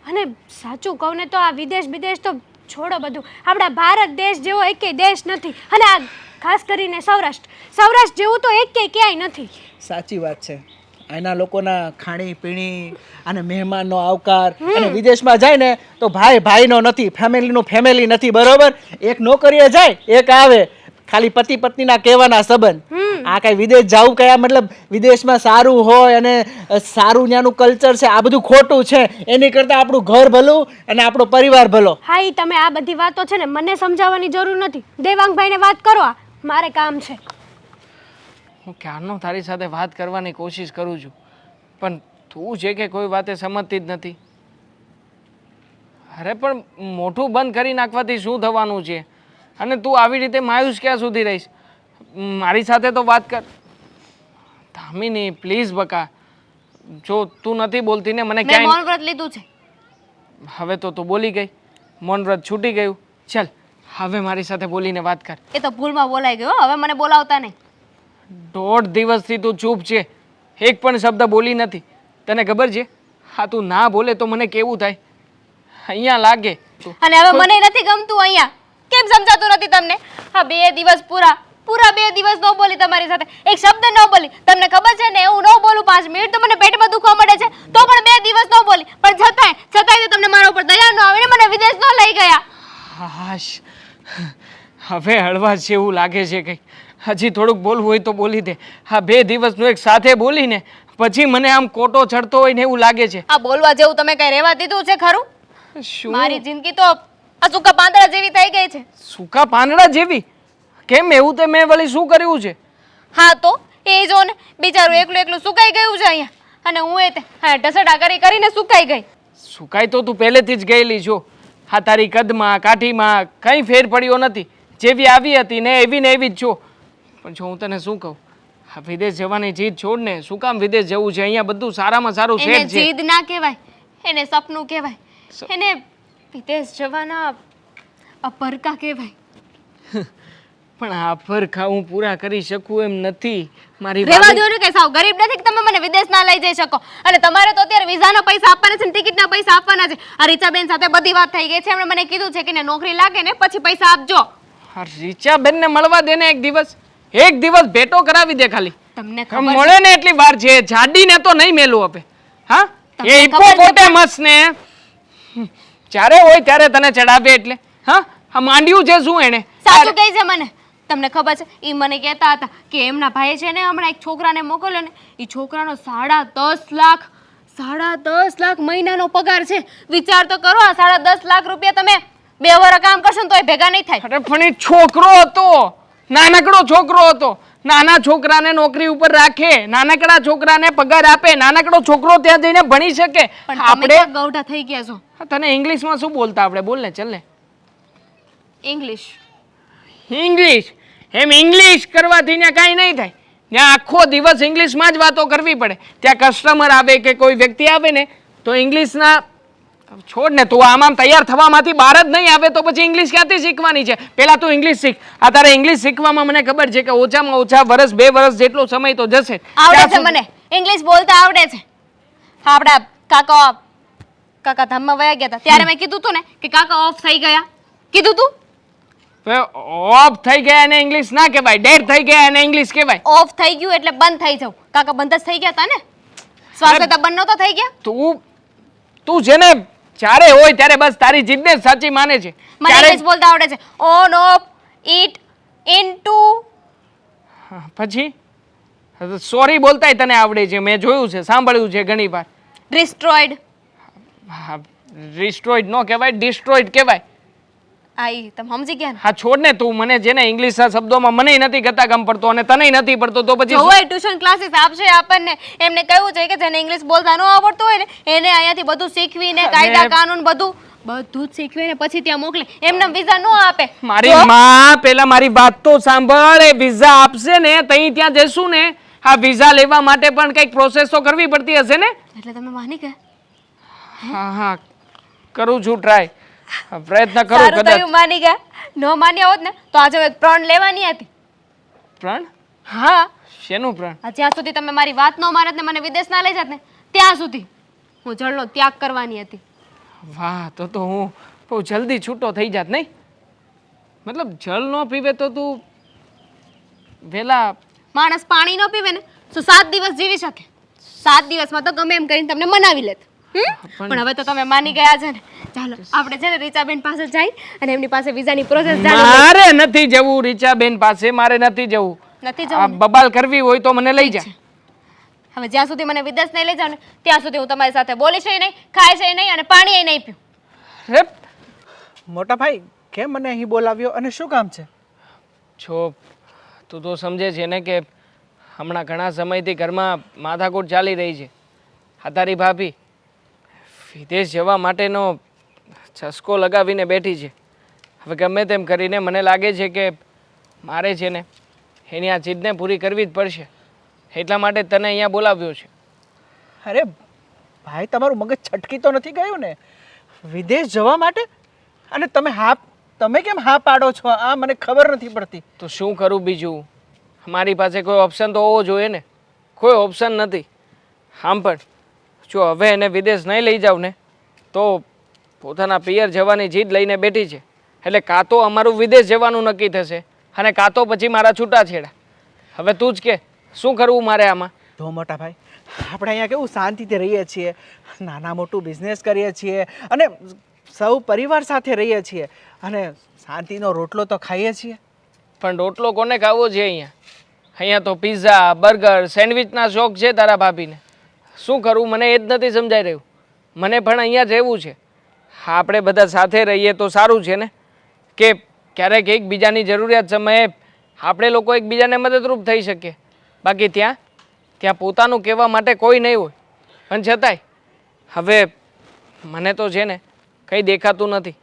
અને સાચું કહું ને તો આ વિદેશ તો છોડો બધું, આપણા ભારત દેશ જેવો એકેય દેશ નથી. અને આ ખાસ કરીને સૌરાષ્ટ્ર જેવું તો એકેય ક્યાંય નથી. સાચી વાત છે. એના લોકોના ખાણી પીણી અને મહેમાનનો આવકાર, અને વિદેશમાં જાય ને તો ભાઈનો નથી, ફેમિલી નથી. બરોબર, એક નોકરીએ જાય, એક આવે, ખાલી પતિ પત્નીના કહેવાના સંબંધ. આ કઈ વિદેશ જવું કયા મતલબ વિદેશમાં સારું હોય અને સારું ત્યાંનું કલ્ચર છે, આ બધું ખોટું છે. એની કરતાં આપણું ઘર ભલું અને આપણો પરિવાર ભલો. હા, ઈ તમે આ બધી વાતો છે ને મને સમજાવવાની જરૂર નથી. દેવાંગભાઈને વાત કરો, આ મારે કામ છે. હું ક્યારનો તારી સાથે વાત કરવાની કોશિશ કરું છું, પણ તું છે કે કોઈ વાતે સમજતી જ નથી. અરે પણ મોઢું બંધ કરી નાખવાથી શું થવાનું છે? અને તું આવી રીતે માયુસ ક્યાં સુધી રહીશ? મારી સાથે તો વાત કર. ધામીની પ્લીઝ બકા, જો તું નથી બોલતી ને મને મેં ક્યાંય. મૌન વ્રત લીધું છે. હવે તો તું બોલી ગઈ, મૌન વ્રત છૂટી ગયું. ચાલ હવે મારી સાથે બોલીને વાત કર. એ તો ભૂલમાં બોલાઈ ગયો, હવે મને બોલાવતા નહીં. 1.5 દિવસથી તું ચૂપ છે, એક પણ શબ્દ બોલી નથી. તને ખબર છે હા તું ના બોલે તો મને કેવું થાય? અહીંયા લાગે. અને હવે મને નથી ગમતું અહીંયા. કેમ સમજાતું નથી તમને? હા 2 દિવસ પૂરા 2 દિવસ ન બોલી તમારી સાથે, એક શબ્દ ન બોલી. તમને ખબર છે ને હું ન બોલું 5 મિનિટ તો મને પેટમાં દુખવા મળે છે, તો પણ 2 દિવસ ન બોલી. પણ છતાંય તમને મારા ઉપર દયા ન આવે ને મને વિદેશ ન લઈ ગયા. હાશ, હવે હળવા જેવું લાગે છે કંઈ. હજી થોડુંક બોલવું હોય તો બોલી દે. હા 2 દિવસનું એક સાથે બોલીને પછી મને આમ કોટો ચડતો હોય ને એવું લાગે છે. આ બોલવા જેવું તમે કઈ રહેવા દીધું છે ખરું? શું? મારી જિંદગી તો આ સૂકા પાંદડા જેવી થઈ ગઈ છે. સૂકા પાંદડા જેવી? કેમ એવું? તે મેં વળી શું કર્યું છે? હા તો એ જો ને બિચારું એકલું સુકાઈ ગયું છે અહીંયા, અને હું ઢસડા કરીને સુકાઈ ગઈ. સુકાઈ તો તું પહેલેથી જ ગયેલી છો. હા તારી કદમાં કાઠીમાં કંઈ ફેર પડ્યો નથી. જેવી આવી હતી ને એવી જ છો. પણ જો હું તને શું કહું, હા વિદેશ જવાની જીદ છોડ ને. શું કામ વિદેશ જવું છે? અહીંયા બધું સારામાં સારું એને સેટ છે. જીદ ના કહેવાય, એને સપનું કહેવાય. એને વિદેશ જવાના અપરકા કહેવાય. પણ આ ફરખા હું પૂરા કરી શકું એમ નથી. મારી રેવા ભાભી- દો ને, કે સાવ ગરીબ નથી કે તમે મને વિદેશ ના લઈ જઈ શકો. અને તમારે તો અત્યારે વિઝાના પૈસા આપવાના છે ને ટિકિટના પૈસા આપવાના છે. આ રીચાબેન સાથે બધી વાત થઈ ગઈ છે. એમણે મને કીધું છે કે એને નોકરી લાગે ને પછી પૈસા આપજો. આ રીચાબેનને મળવા દે ને એક દિવસ ભેટો કરાવી દે ખાલી. તમને ખબર મળે ને એટલી વાર છે. જાડીને તો નહીં મેલું આપે. હા તમને એ ખબર છે હિપોપોટેમસ ને જ્યારે હોય ત્યારે તને ચડાવે એટલે. હા આ માંડ્યું છે શું એને? સાચું કહે છે મને. તમને ખબર છે એ મને કહેતા હતા કે એમના ભાઈએ છે ને હમણાં એક છોકરાને મોકલ્યો ને, એ છોકરાનો 10.5 લાખ મહિનાનો પગાર છે. વિચાર તો કરો, આ 10.5 લાખ રૂપિયા તમે 2 વર્ષ કામ કરશો ને તોય ભેગા નહીં થાય. અરે પણ એ છોકરો હતો, નાનકડો છોકરો હતો. નાના છોકરાને નોકરી ઉપર રાખે, નાનકડા છોકરાને પગાર આપે, નાનકડો છોકરો ત્યાં જઈને ભણી શકે. પણ તમે ક્યાં ગૌઢા થઈ ગયા છો? તને ઇંગ્લિશમાં શું બોલતા આપણે? બોલ ને, ચાલ ને. ઇંગ્લિશ ઇંગ્લિશ એમ ઇંગ્લિશ કરવાથી ત્યાં કાંઈ નહીં થાય. ત્યાં આખો દિવસ ઇંગ્લિશમાં જ વાતો કરવી પડે. ત્યાં કસ્ટમર આવે કે કોઈ વ્યક્તિ આવે ને તો ઇંગ્લિશના છોડ ને, તું આમ તૈયાર થવામાંથી બહાર જ નહીં આવે તો પછી ઇંગ્લિશ ક્યાંથી શીખવાની છે? પહેલા તું ઇંગ્લિશ શીખ. આ તારે ઇંગ્લિશ શીખવામાં મને ખબર છે કે ઓછામાં ઓછા વર્ષ 2 વર્ષ જેટલો સમય તો જશે. આવડે છે મને ઇંગ્લિશ બોલતા આવડે છે. આપણા કાકા ધામમાં વયા ગયા હતા ત્યારે મેં કીધું તું ને કે કાકા ઓફ થઈ ગયા, કીધું તું. ઓફ થઈ ગયા એને ઇંગ્લિશ ના કહેવાય, ડેડ થઈ ગયા એને ઇંગ્લિશ કહેવાય. ઓફ થઈ ગયું એટલે બંધ થઈ જાવ. કાકા બંધ જ થઈ ગયા હતા ને, શ્વાસ લેતા બંધ નહોતા થઈ ગયા. તું છે ને જ્યારે હોય ત્યારે બસ તારી જીદને જ સાચી માને છે. મને ઇંગ્લિશ બોલતા આવડે છે. On of it into. પછી સોરી બોલતાય તને આવડે છે, મેં જોયું છે, સાંભળ્યું છે ઘણી વાર. ડિસ્ટ્રોયડ. રિસ્ટ્રોઈડ નો કહેવાય, ડિસ્ટ્રોઈડ કહેવાય. આઈ તમે સમજી ગયા ને? હા છોડ ને, તું મને છે ને ઇંગ્લિશના શબ્દોમાં મને નથી ગતા ગમ પડતો અને તને નથી પડતો તો પછી જોવાય ટ્યુશન ક્લાસીસ આપશે આપણને. એમને કહ્યું છે કે જેને ઇંગ્લિશ બોલતા ન આવડતું હોય ને એને અહીંયાથી બધું શીખવીને કાયદા કાનૂન બધું જ શીખવીને પછી ત્યાં મોકલે. એમને વિઝા ન આપે. મારી માં પેલા મારી વાત તો સાંભળ. એ વિઝા આપશે ને તઈ ત્યાં જઈશું ને, આ વિઝા લેવા માટે પણ કંઈક પ્રોસેસ તો કરવી પડતી હશે ને? એટલે તમે માની ગયા? હા કરું છું ટ્રાય, પ્રયત્ન કરું. સારું કદાચ થયું માની ગયા. ન માન્યા હોત ને તો આજે એક પ્રણ લેવાની હતી. પ્રણ? હા, શેનું પ્રણ? જ્યાં સુધી તમે મારી વાત ન માનત ને મને વિદેશ ના લઈ જાત ને ત્યાં સુધી હું જળનો ત્યાગ કરવાની હતી. વાહ, તો હું બહુ જલ્દી છૂટો થઈ જાત નહીં? મતલબ જળ ન પીવે તો તું વેલા માણસ પાણી ન પીવે ને તો 7 દિવસ જીવી શકે. 7 દિવસમાં તો ગમે એમ કરીને તમને મનાવી લેત. પણ હવે તો તમે માની ગયા છે ને. ચાલો આપણે છે ને રીચાબેન પાસે જઈ અને એમની પાસે વિઝાની પ્રોસેસ જાણી. મારે નથી જવું રીચાબેન પાસે, મારે નથી જવું. નથી આ જવું. બબાલ કરવી હોય તો મને લઈ જા. હવે જ્યાં સુધી મને વિદેશ નહીં લઈ જાવ ને ત્યાં સુધી હું તમારી સાથે બોલીશ નહીં, ખાઈશ નહીં અને પાણી નહીં પીવું. રે મોટા ભાઈ કેમ મને અહીં બોલાવ્યો અને શું કામ છે? છો તું તો સમજે છે ને કે હમણાં ઘણા સમયથી ઘરમાં માથાકૂટ ચાલી રહી છે. આ તારી ભાભી વિદેશ જવા માટેનો ચસ્કો લગાવીને બેઠી છે. હવે ગમે તેમ કરીને મને લાગે છે કે મારે છે ને એની આ જીદને પૂરી કરવી જ પડશે. એટલા માટે તને અહીંયા બોલાવ્યો છે. અરે ભાઈ તમારું મગજ છટકી તો નથી ગયું ને વિદેશ જવા માટે? અને તમે કેમ હા પાડો છો? આ મને ખબર નથી પડતી. તો શું કરું બીજું? મારી પાસે કોઈ ઓપ્શન તો હોવો જોઈએ ને. કોઈ ઓપ્શન નથી. આમ પણ જો હવે એને વિદેશ નહીં લઈ જાવ ને તો પોતાના પિયર જવાની જીદ લઈને બેઠી છે. એટલે કાં તો અમારું વિદેશ જવાનું નક્કી થશે અને કાં તો પછી મારા છૂટાછેડા. હવે તું જ કે શું કરવું મારે આમાં? જો મોટા ભાઈ આપણે અહીંયા કેવું શાંતિથી રહીએ છીએ, નાના મોટું બિઝનેસ કરીએ છીએ અને સૌ પરિવાર સાથે રહીએ છીએ અને શાંતિનો રોટલો તો ખાઈએ છીએ. પણ રોટલો કોને ખાવો છે અહીંયા? અહીંયા તો પિઝા બર્ગર સેન્ડવિચના શોખ છે તારા ભાભીને. શું કરવું મને એ જ નથી સમજાઈ રહ્યું. મને પણ અહીંયા જ રહેવું છે. આપણે બધા સાથે રહીએ તો સારું છે ને, કે ક્યારેક એકબીજાની જરૂરિયાત સમયે આપણે લોકો એકબીજાને મદદરૂપ થઈ શકીએ. બાકી ત્યાં પોતાનું કહેવા માટે કોઈ નહીં હોય. પણ છતાંય હવે મને તો છે ને કંઈ દેખાતું નથી.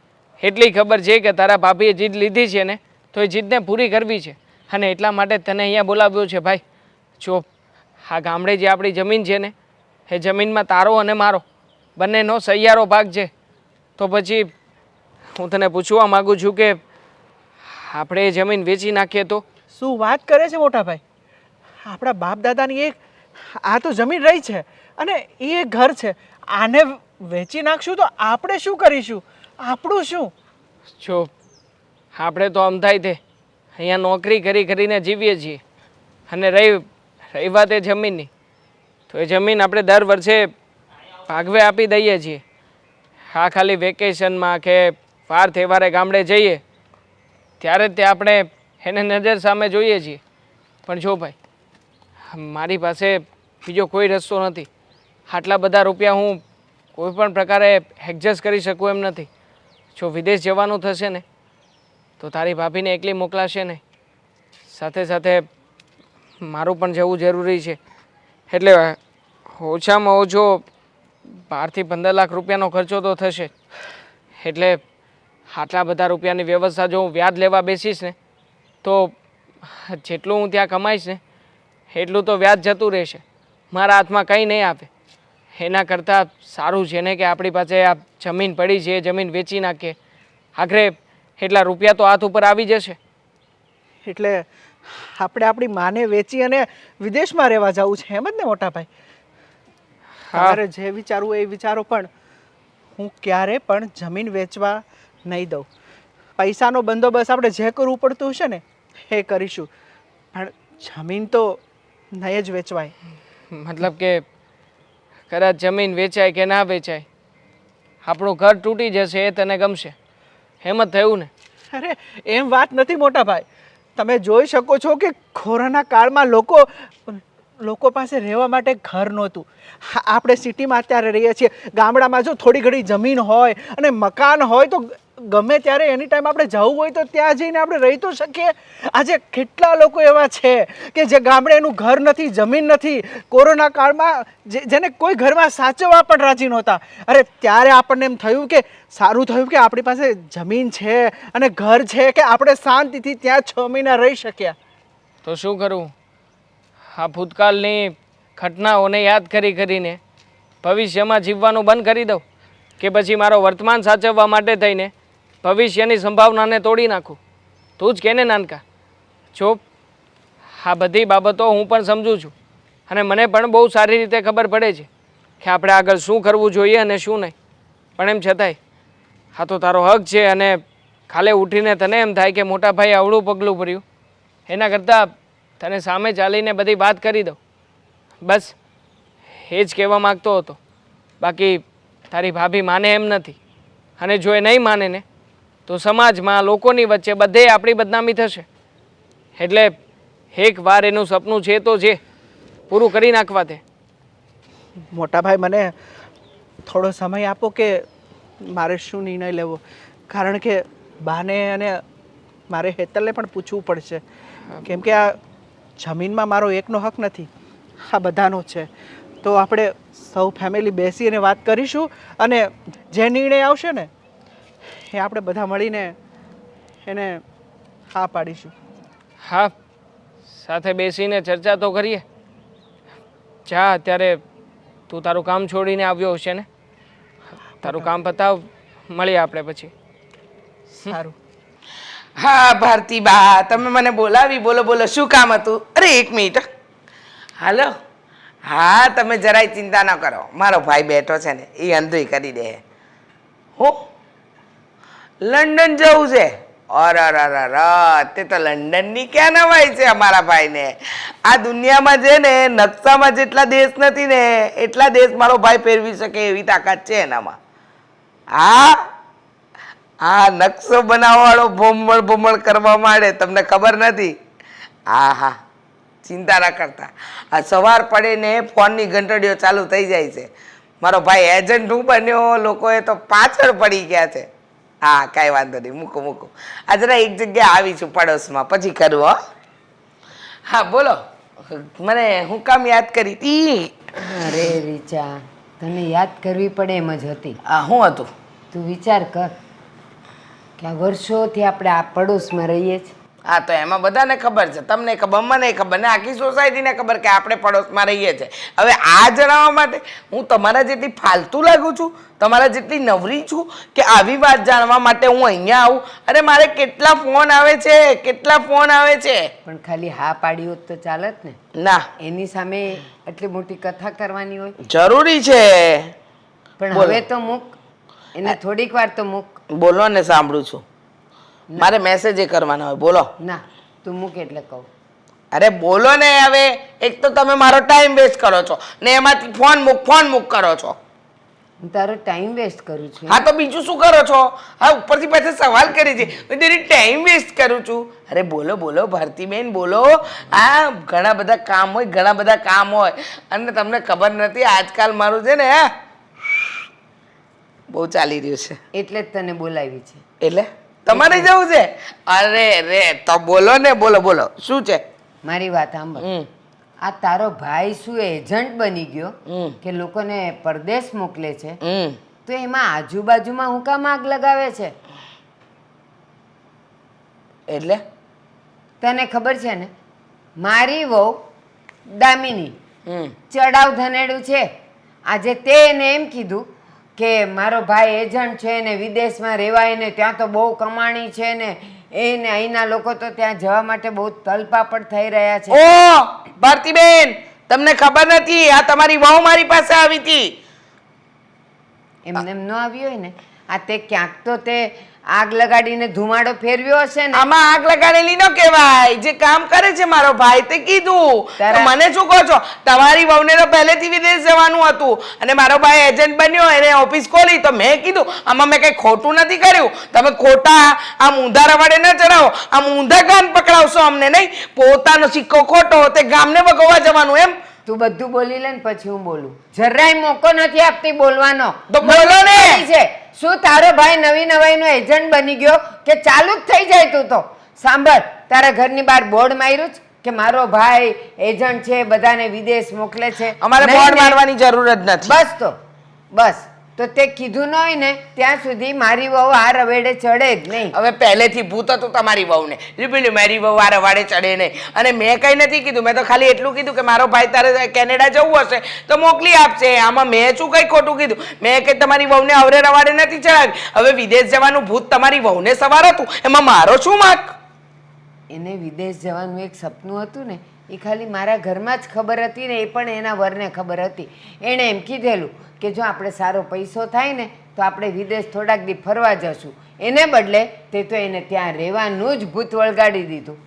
એટલી ખબર છે કે તારા ભાભીએ જીદ લીધી છે ને તો એ જીદને પૂરી કરવી છે અને એટલા માટે તને અહીંયા બોલાવ્યો છે. ભાઈ જો આ ગામડે જે આપણી જમીન છે ને એ જમીનમાં તારો અને મારો બંનેનો સહિયારો ભાગ છે. તો પછી હું તને પૂછવા માગું છું કે આપણે એ જમીન વેચી નાખીએ તો? શું વાત કરે છે મોટા ભાઈ? આપણા બાપ દાદાની આ તો જમીન રહી છે અને એ એક ઘર છે. આને વેચી નાખશું તો આપણે શું કરીશું? આપણું શું? જો આપણે તો આમ થાય તે અહીંયા નોકરી કરીને જીવીએ છીએ અને રહી વાત એ જમીનની તો એ જમીન આપણે દર વર્ષે ભાગવે આપી દઈએ છીએ. હા ખાલી વેકેશનમાં કે વાર તહેવારે ગામડે જઈએ ત્યારે જ તે આપણે એને નજર સામે જોઈએ છીએ. પણ જો ભાઈ મારી પાસે બીજો કોઈ રસ્તો નથી. આટલા બધા રૂપિયા હું કોઈ પણ પ્રકારે એડજસ્ટ કરી શકું એમ નથી. જો વિદેશ જવાનું થશે ને તો તારી ભાભીને એકલી મોકલાશે નહીં, સાથે સાથે મારું પણ જવું જરૂરી છે. એટલે ઓછામાં ઓછો 12 થી 15 લાખ રૂપિયાનો ખર્ચો તો થશે. એટલે આટલા બધા રૂપિયાની વ્યવસ્થા જો હું વ્યાજ લેવા બેસીશ ને તો જેટલું હું ત્યાં કમાઈશ ને એટલું તો વ્યાજ જતું રહેશે. મારા હાથમાં કંઈ નહીં આવે. એના કરતાં સારું છે ને કે આપણી પાસે આ જમીન પડી છે એ જમીન વેચી નાખીએ. આખરે એટલા રૂપિયા તો હાથ ઉપર આવી જશે. એટલે આપણે આપણી માને વેચી અને વિદેશમાં રહેવા જવું છે એમ જ ને મોટા ભાઈ? તમારે જે વિચારવું એ વિચારો, પણ હું ક્યારે પણ જમીન વેચવા નહીં દઉં. પૈસાનો બંદોબસ્ત આપણે જે કરવું પડતું હશે ને એ કરીશું, પણ જમીન તો નહીં જ વેચવાય. મતલબ કે કદાચ જમીન વેચાય કે ના વેચાય, આપણું ઘર તૂટી જશે એ તને ગમશે એમ જ થયું ને? અરે એમ વાત નથી મોટા ભાઈ. તમે જોઈ શકો છો કે કોરોના કાળમાં લોકો પાસે રહેવા માટે ઘર નહોતું. આપણે સિટીમાં અત્યારે રહીએ છીએ. ગામડામાં જો થોડી ઘણી જમીન હોય અને મકાન હોય તો ગમે ત્યારે એની ટાઈમ આપણે જવું હોય તો ત્યાં જઈને આપણે રહી તો શકીએ. આજે કેટલા લોકો એવા છે કે જે ગામડે એનું ઘર નથી, જમીન નથી. કોરોના કાળમાં જેને કોઈ ઘરમાં સાચવવા પણ રાજી નહોતા. અરે ત્યારે આપણને એમ થયું કે સારું થયું કે આપણી પાસે જમીન છે અને ઘર છે કે આપણે શાંતિથી ત્યાં 6 મહિના રહી શક્યા. તો શું કરવું? આ ભૂતકાળની ઘટનાઓને યાદ કરીને ભવિષ્યમાં જીવવાનું બંધ કરી દઉં કે પછી મારો વર્તમાન સાચવવા માટે થઈને ભવિષ્યની સંભાવનાને તોડી નાખું? તું જ કે ને નાનકા. જો આ બધી બાબતો હું પણ સમજું છું અને મને પણ બહુ સારી રીતે ખબર પડે છે કે આપણે આગળ શું કરવું જોઈએ અને શું નહીં. પણ એમ છતાંય આ તો તારો હક છે અને કાલે ઉઠીને તને એમ થાય કે મોટા ભાઈ આવડું પગલું ભર્યું, એના કરતાં તને સામે ચાલીને બધી વાત કરી દઉં. બસ એ જ કહેવા માગતો હતો. બાકી તારી ભાભી માને એમ નથી, અને જો એ નહીં માને ને તો સમાજમાં લોકોની વચ્ચે બધે આપણી બદનામી થશે. એટલે એકવાર એનું સપનું છે તો જે પૂરું કરી નાખવા દે. મોટા ભાઈ મને થોડો સમય આપો કે મારે શું નિર્ણય લેવો, કારણ કે બાને અને મારે હેતલને પણ પૂછવું પડશે. કેમ કે આ જમીનમાં મારો એકનો હક નથી, આ બધાનો છે. તો આપણે સૌ ફેમિલી બેસીને વાત કરીશું અને જે નિર્ણય આવશે ને એ આપણે બધા મળીને એને હા પાડીશું. હા, સાથે બેસીને ચર્ચા તો કરીએ. જા, અત્યારે તું તારું કામ છોડીને આવ્યો હશે ને? તારું કામ પતાવ, મળીએ આપણે પછી. સારું. હા ભારતી બા, તમે મને બોલાવી. બોલો બોલો, શું કામ હતું? અરે 1 મિનિટ. હાલો. હા, તમે જરાય ચિંતા ન કરો. મારો ભાઈ બેઠો છે ને, એ અંધુય કરી દે. હો, લંડન જવું છે? અરે તે તો લંડનની ક્યાં નવાઈ છે અમારા ભાઈને. આ દુનિયામાં છે ને નકશામાં જેટલા દેશ નથી ને એટલા દેશ મારો ભાઈ ફેરવી શકે એવી તાકાત છે એનામાં. હા, નકશો બનાવવાવાળો ભોમળ કરવા માંડે, તમને ખબર નથી? હા, ચિંતા ના કરતા. આ સવાર પડે ને ફોનની ઘંટડીઓ ચાલુ થઈ જાય છે. મારો ભાઈ એજન્ટ હું બન્યો, લોકોએ તો પાછળ પડી ગયા છે. હા, કાંઈ વાંધો નહીં, મૂકો. આ જરા એક જગ્યાએ આવી છું પડોશમાં, પછી કરું. હો, હા બોલો. મને હું કામ યાદ કરી હતી? અરે રીચા, તને યાદ કરવી પડે એમ જ હતી. શું હતું? તું વિચાર કર કે આ વર્ષોથી આપણે આ પડોશમાં રહીએ છીએ. હા, તો એમાં બધાને ખબર છે, તમને ખબર, મને ખબર ને આખી સોસાયટીને ખબર કે આપણે પડોશમાં રહીએ છીએ. હવે આ જણાવવા માટે હું તમારા જેટલી ફાલતુ લાગુ છું, તમારા જેટલી નવરી છું કે આવી વાત જાણવા માટે હું અહીંયા આવું? અરે મારે કેટલા ફોન આવે છે. પણ ખાલી હા પાડી હોત તો ચાલત ને. ના, એની સામે એટલી મોટી કથા કરવાની હોય? જરૂરી છે. પણ બોલો. હવે તો મૂક એને, થોડીક વાર તો મૂક. બોલો ને, સાંભળું છું. મારે મેસેજ કરવાના હોય. બોલો. ના, તું મૂક એટલે કહું. અરે બોલો ને. હવે એક તો તમે મારો ટાઈમ વેસ્ટ કરો છો ને એમાંથી ફોન મૂક કરો છો. હું તારો ટાઈમ વેસ્ટ કરું છું? હા, તો બીજું શું કરો છો? હા, ઉપરથી પાછા સવાલ કરી છે, તેની ટાઈમ વેસ્ટ કરું છું. અરે બોલો ભારતીબેન, બોલો. હા, ઘણા બધા કામ હોય અને તમને ખબર નથી આજકાલ મારું છે ને બહુ ચાલી રહ્યું છે. એટલે જ તને બોલાવી છે. એટલે તમારે જવું છે? અરે તો બોલો ને, બોલો શું છે? મારી વાત સાંભળ. આ તારો ભાઈ શું એજન્ટ બની ગયો કે લોકોને પરદેશ મોકલે છે? તો એમાં આજુબાજુમાં હું કામ આગ લગાવે છે? એટલે તને ખબર છે ને, મારી વહુ દામિની ચડાવ ધનેડું છે આજે તે એને એમ કીધું કે મારો ભાઈ એજન્ટ છે ને વિદેશમાં રહેવાય ને ત્યાં તો બહુ કમાણી છે ને એને અહીંના લોકો તો ત્યાં જવા માટે બહુ તલપાપડ થઈ રહ્યા છે. ઓ ભારતીબેન, તમને ખબર નથી, આ તમારી વહુ મારી પાસે આવી હતી. એમને એમ ન આવી હોય ને, આ તે ક્યાંક તો તે આગ લગાડીને ધુમાડો ફેરવ્યો હશે ને. આમાં આગ લગાડેલી ન કહેવાય, જે કામ કરે છે મારો ભાઈ તે કીધું. તો મને શું કહો છો? તમારી વહુને તો પહેલેથી વિદેશ જવાનું હતું અને મારો ભાઈ એજન્ટ બન્યો, એને ઓફિસ ખોલી, તો મેં કીધું આમાં મેં કઈ ખોટું નથી કર્યું. તમે ખોટા આમ ઊંધા રવાડે ન ચડાવો, આમ ઊંધા કાન પકડાવશો અમને નહીં. પોતાનો સિક્કો ખોટો તે ગામને ભગવવા જવાનું એમ. તું બધું બોલી લે ને પછી હું બોલું. જરાય મોકો નથી આપતી બોલવાનો. તો બોલો ને. છે શું તારો ભાઈ નવી નવાઈનો એજન્ટ બની ગયો કે ચાલુ જ થઈ જાય? તું તો સાંભળ, તારા ઘરની બહાર બોર્ડ માર્યું છે કે મારો ભાઈ એજન્ટ છે, બધાને વિદેશ મોકલે છે. અમારે નહીં બોર્ડ ને? મારવાની જરૂર જ નથી. બસ તો બસ તો તે કીધું ન હોય ને ત્યાં સુધી મારી વહુ આ રવેડે ચડે જ નહીં. હવે પહેલેથી ભૂત હતું તમારી વહુને, પેલું મારી વહુ આ રવાડે ચડે નહીં. અને મેં કઈ નથી કીધું, મેં તો ખાલી એટલું કીધું કે મારો ભાઈ તારે કેનેડા જવું હશે તો મોકલી આપશે. આમાં મેં શું કઈ ખોટું કીધું? મેં કઈ તમારી વહુને અવરે રવાડે નથી ચડાવી. હવે વિદેશ જવાનું ભૂત તમારી વહુને સવાર હતું, એમાં મારો શું વાંક? એને વિદેશ જવાનું એક સપનું હતું ને, એ ખાલી મારા ઘરમાં જ ખબર હતી ને, એ પણ એના વરને ખબર હતી. એણે એમ કીધેલું કે જો આપણે સારો પૈસો થાય ને તો આપણે વિદેશ થોડાક દી ફરવા જશું. એને બદલે તે તો એને ત્યાં રહેવાનું જ ભૂત વળગાડી દીધું.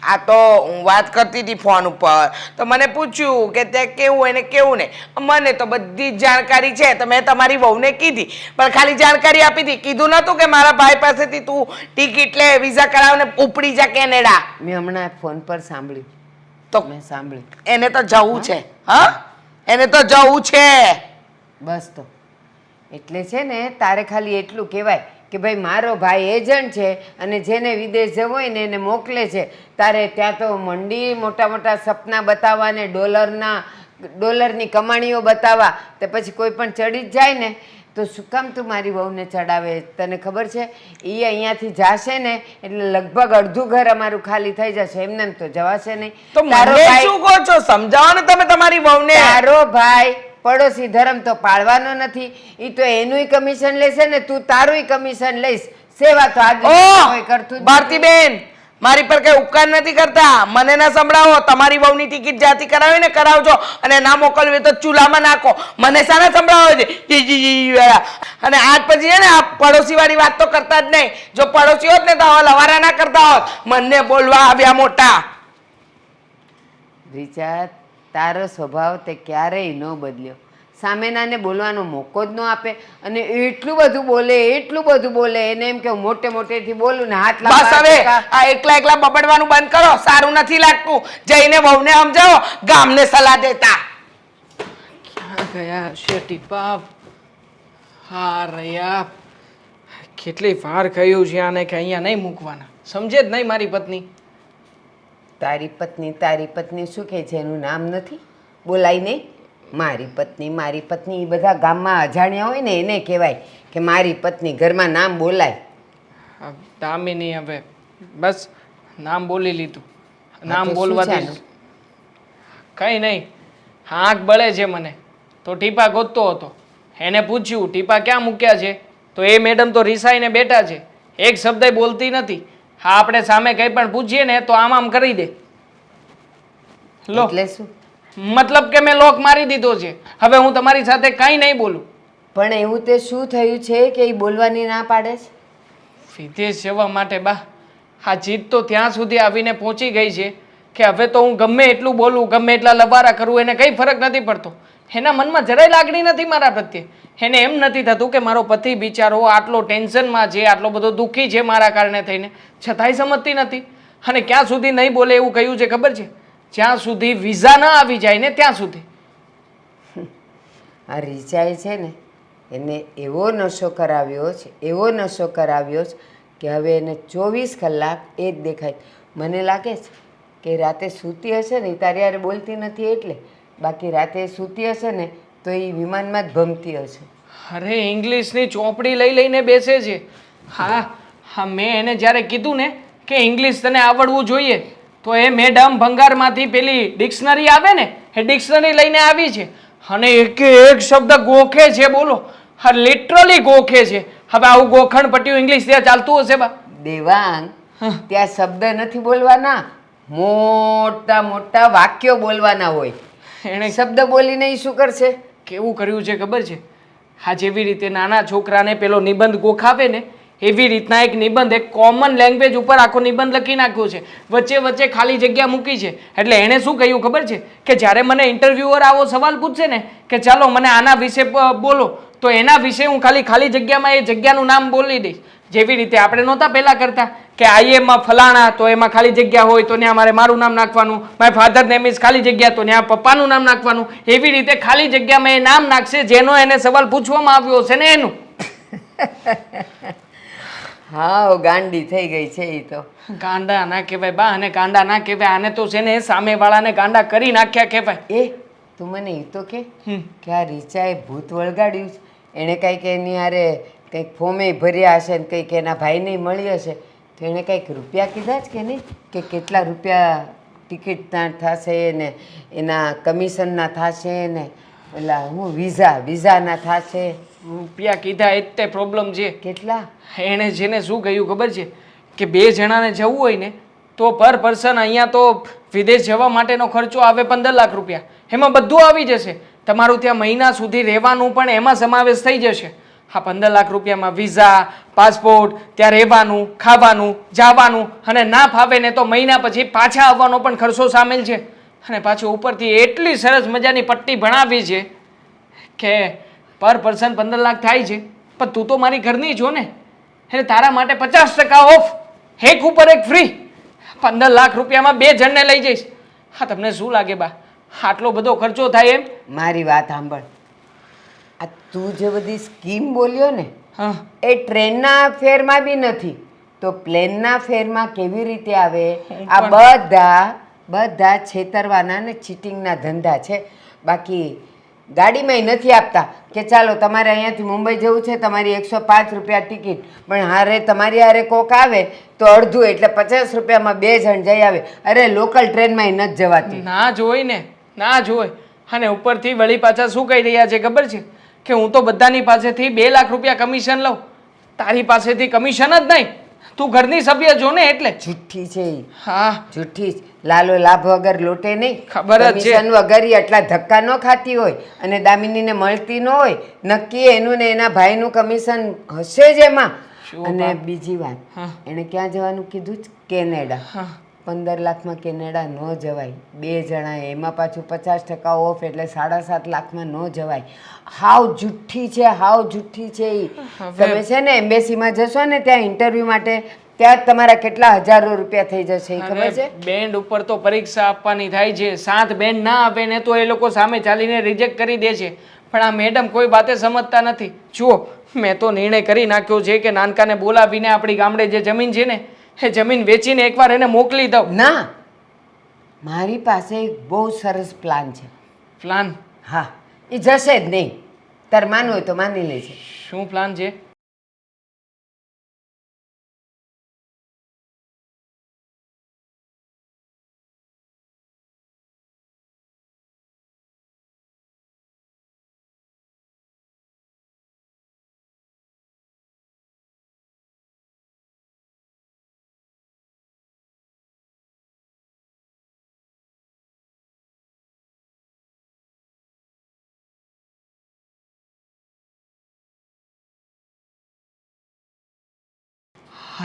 આ તો હું વાત કરતી હતી ફોન ઉપર, તો મને પૂછ્યું કે તે કેવું એને કેવું ને. મને તો બધી જ જાણકારી છે, તો મેં તમારી વહુને કીધી, પણ ખાલી જાણકારી આપી હતી. કીધું નતું કે મારા ભાઈ પાસેથી તું ટિકિટ લે, વિઝા કરાવને ઉપડી જા કેનેડા. મેં હમણાં ફોન પર સાંભળ્યું, તો મેં સાંભળ્યું. એને તો જવું છે. હા, એને તો જવું છે. બસ તો એટલે છે ને તારે ખાલી એટલું કહેવાય કે ભાઈ મારો ભાઈ એજન્ટ છે અને જેને વિદેશ જવું હોય ને એને મોકલે છે. તારે ત્યાં તો મંડી મોટા મોટા સપના બતાવવા ને ડોલરની કમાણીઓ બતાવવા, તો પછી કોઈ પણ ચડી જ જાય ને તો શું કામ તું મારી વહુને ચડાવે? તને ખબર છે એ અહીંયાથી જાશે ને એટલે લગભગ અડધું ઘર અમારું ખાલી થઈ જશે. એમને એમ તો જવાશે નહીં. તો મને શું કહો છો? સમજાવો ને તમે તમારી વહુને. તારો ભાઈ પડોશી ધર્મ તો પાળવાનો નથી. ઈ તો એનુંય કમિશન લેશે ને તું તારુંય કમિશન લઈશ. સેવા તો આજ કોઈ કરતું જ નથી. ભારતીબેન, મારી પર કઈ ઉપકાર નથી કરતા, મને ના સંભળાવો. તમારી વહુની ટિકિટ જાતી કરાવી ને કરાવજો, અને ના મોકલવી તો ચૂલામાં નાખો. મને સાના સંભળાવો છે જી જી જી વાળા. અને આજ પછી છે ને આ પડોશી વાળી વાત તો કરતા જ નહીં. જો પડોશી હોત ને તો લવારા ના કરતા હોત. મને બોલવા આવ્યા મોટા. રીચા, તારો સ્વભાવ તે ક્યારેય ન બદલ્યો. સામેનાને બોલવાનો મોકો જ ન આપે અને એટલું બધું બોલે. એને એમ કે હું મોટે મોટેથી બોલું ને હાથ બસ હવે આ એકલા એકલા બબડવાનું બંધ કરો, સારું નથી લાગતું. જઈને વહુને સમજાવો, ગામને સલાહ દેતા. ક્યાં ગયા હશે ટીપા? હા રહ્યા, કેટલી વાર કહ્યું છે આને કે અહીંયા નહીં મૂકવાના, સમજે જ નહીં મારી પત્ની. તારી પત્ની શું કહે છે? એનું નામ નથી બોલાય નહીં. મારી પત્ની એ બધા ગામમાં અજાણ્યા હોય ને એને કહેવાય કે મારી પત્ની. ઘરમાં નામ બોલાય. દામિની હવે બસ નામ બોલી લીધું. નામ બોલવાથી કઈ નહીં, આંખ બળે છે મને. તો ટીપા ગોતતો હતો, એને પૂછ્યું ટીપા ક્યાં મૂક્યા છે, તો એ મેડમ તો રિસાઈને બેઠા છે, એક શબ્દ બોલતી નથી. હા, આપણે સામે કંઈ પણ પૂછીએ ને તો આમ કરી દે. લો, એટલે શું મતલબ કે મેં લોક મારી દીધો છે. હવે હું તમારી સાથે કંઈ નહીં બોલું. પણ એવું તે શું થયું છે કે એ બોલવાની ના પાડે છે? વિદેશ જવા માટે બા આ જીત તો ત્યાં સુધી આવીને પહોંચી ગઈ છે કે હવે તો હું ગમે એટલું બોલું, ગમે એટલા લબારા કરું, એને કંઈ ફરક નથી પડતો. એના મનમાં જરાય લાગણી નથી મારા પ્રત્યે. એને એમ નથી થતું કે મારો પતિ બિચારો આટલો ટેન્શનમાં છે, આટલો બધો દુઃખી છે મારા કારણે થઈને, છતાંય સમજતી નથી. અને ક્યાં સુધી નહીં બોલે એવું કહ્યું છે ખબર છે? જ્યાં સુધી વિઝા ના આવી જાય ને ત્યાં સુધી. આ રીચાએ છે ને એને એવો નશો કરાવ્યો છે કે હવે એને 24 કલાક એ જ દેખાય. મને લાગે છે કે રાતે સૂતી હશે ને, તારી યારે બોલતી નથી એટલે, બાકી રાતે સૂતી હશે ને તો એ વિમાનમાં જ ભમતી હશે. અરે ઇંગ્લિશની ચોપડી લઈને બેસે છે. હા, મેં એને જ્યારે કીધું ને કે ઇંગ્લિશ તને આવડવું જોઈએ, તો એ મેડમ ભંગારમાંથી પેલી ડિક્શનરી આવે ને એ ડિક્શનરી લઈને આવી છે. અને એકે એક શબ્દ ગોખે છે બોલો. હા લિટરલી ગોખે છે. હવે આવું ગોખણ પટ્યું ઇંગ્લિશ ત્યાં ચાલતું હશે બા? દેવાંગ, ત્યાં શબ્દ નથી બોલવાના, મોટા મોટા વાક્યો બોલવાના હોય. એણે શબ્દ બોલીને ઈ શું કરશે? કેવું કર્યું છે ખબર છે? હા જેવી રીતે નાના છોકરાને પેલો નિબંધ ગોખાવે ને એવી રીતના એક નિબંધ એક કોમન લેંગ્વેજ ઉપર આખો નિબંધ લખી નાખ્યો છે. વચ્ચે વચ્ચે ખાલી જગ્યા મૂકી છે. એટલે એણે શું કહ્યું ખબર છે કે જ્યારે મને ઇન્ટરવ્યુઅર આવો સવાલ પૂછશે ને કે ચાલો મને આના વિશે બોલો, તો એના વિશે હું ખાલી જગ્યામાં એ જગ્યાનું નામ બોલી દઈશ. જેવી રીતે આપણે નહોતા પહેલાં કરતા કે આઈએમમાં ફલાણા, તો એમાં ખાલી જગ્યા હોય તો ત્યાં મારે મારું નામ નાખવાનું, માય ફાધર નેમ ઇઝ ખાલી જગ્યા તો ત્યાં પપ્પાનું નામ નાખવાનું. એવી રીતે ખાલી જગ્યામાં એ નામ નાખશે જેનો એને સવાલ પૂછવામાં આવ્યો છે ને એનું. હા ગાંડી થઈ ગઈ છે ઈ તો. ગાંડા ના કહેવાય બા, અને ગાંડા ના કહેવાય, આને તો છે ને સામેવાળાને ગાંડા કરી નાખ્યા કહેવાય. એ તું મને એ તો કે આ રીચાએ ભૂત વળગાડ્યું છે, એણે કંઈક એની હારે કંઈક ફોમે ભર્યા હશે ને કંઈક એના ભાઈને મળી હશે, તો એણે કંઈક રૂપિયા કીધા જ કે નહીં, કે કેટલા રૂપિયા ટિકિટના થશે ને એના કમિશનના થશે ને પેલા હું વિઝાના થશે. રૂપિયા કીધા એ જ તે પ્રોબ્લેમ છે. કેટલા? એણે જેને શું કહ્યું ખબર છે કે 2 જણાને જવું હોય ને તો પર પર્સન અહીંયા તો વિદેશ જવા માટેનો ખર્ચો આવે 15 લાખ રૂપિયા. એમાં બધું આવી જશે. તમારું ત્યાં મહિના સુધી રહેવાનું પણ એમાં સમાવેશ થઈ જશે. હા 15 લાખ રૂપિયામાં વિઝા, પાસપોર્ટ, ત્યાં રહેવાનું, ખાવાનું, જવાનું, અને ના ફાવે ને તો મહિના પછી પાછા આવવાનો પણ ખર્ચો સામેલ છે. અને પાછું ઉપરથી એટલી સરસ મજાની પટ્ટી ભણાવી છે કે પર પર્સન 15 લાખ થાય છે, પણ તું તો મારી ઘરની છો ને, એટલે તારા માટે 50% ઓફ, એક ઉપર એક ફ્રી. 15 લાખ રૂપિયામાં 2 જણને લઈ જઈશ. હા તમને શું લાગે બા આટલો બધો ખર્ચો થાય એમ? મારી વાત સાંભળ, આ તું જે બધી સ્કીમ બોલ્યો ને હા એ ટ્રેનના ફેરમાં બી નથી, તો પ્લેનના ફેરમાં કેવી રીતે આવે? આ બધા છેતરવાના ને ચીટિંગના ધંધા છે. બાકી ગાડીમાંય નથી આપતા કે ચાલો તમારે અહીંયાથી મુંબઈ જવું છે, તમારી 105 રૂપિયા ટિકિટ, પણ હારે તમારી હારે કોક આવે તો અડધું એટલે 50 રૂપિયામાં 2 જણ જઈ આવે. અરે લોકલ ટ્રેનમાંય નથી જવાતું. ના જોઈ ને, ના જોઈ. અને ઉપરથી વળી પાછા શું કહી રહ્યા છે ખબર છે કે હું તો બધાની પાસેથી 2 લાખ રૂપિયા કમિશન લઉં, તારી પાસેથી કમિશન જ નહીં, તું ઘરની સભ્ય જો ને એટલે. જુઠ્ઠી છે ઈ. હા જુઠ્ઠી જ. લાલો લાભ વગર લોટે નહીં. ખબર જ છે. કમિશન વગર ઈ આટલા ધક્કા ન ખાતી હોય અને દામિનીને મળતી ન હોય. નક્કી એનું ને એના ભાઈનું કમિશન હશે જ એમાં. અને બીજી વાત, એણે ક્યાં જવાનું કીધું જ? કેનેડા. 15 લાખમાં કેનેડા ન જવાય. 2 જણા એમાં પાછું 50% ઓફ એટલે 7.5 લાખમાં ન જવાય. હાવ જુઠ્ઠી છે, હાવ જુઠ્ઠી છે ઈ. તમે છે ને એમ્બેસીમાં જશો ને ત્યાં ઇન્ટરવ્યૂ માટે, ત્યાં તમારા કેટલા હજારો રૂપિયા થઈ જશે એ ખબર છે? બેન્ડ ઉપર તો પરીક્ષા આપવાની થાય છે, 7 બેન્ડ ના આપે ને તો એ લોકો સામે ચાલીને રિજેક્ટ કરી દે છે. પણ આ મેડમ કોઈ વાતે સમજતા નથી. જુઓ મેં તો નિર્ણય કરી નાખ્યો છે કે નાનકાને બોલાવીને આપણી ગામડે જે જમીન છે ને એ જમીન વેચીને એકવાર એને મોકલી દઉં. ના, મારી પાસે એક બહુ સરસ પ્લાન છે. પ્લાન? હા, એ જશે જ નહીં. તાર માનવું હોય તો માની લેજે. શું પ્લાન છે?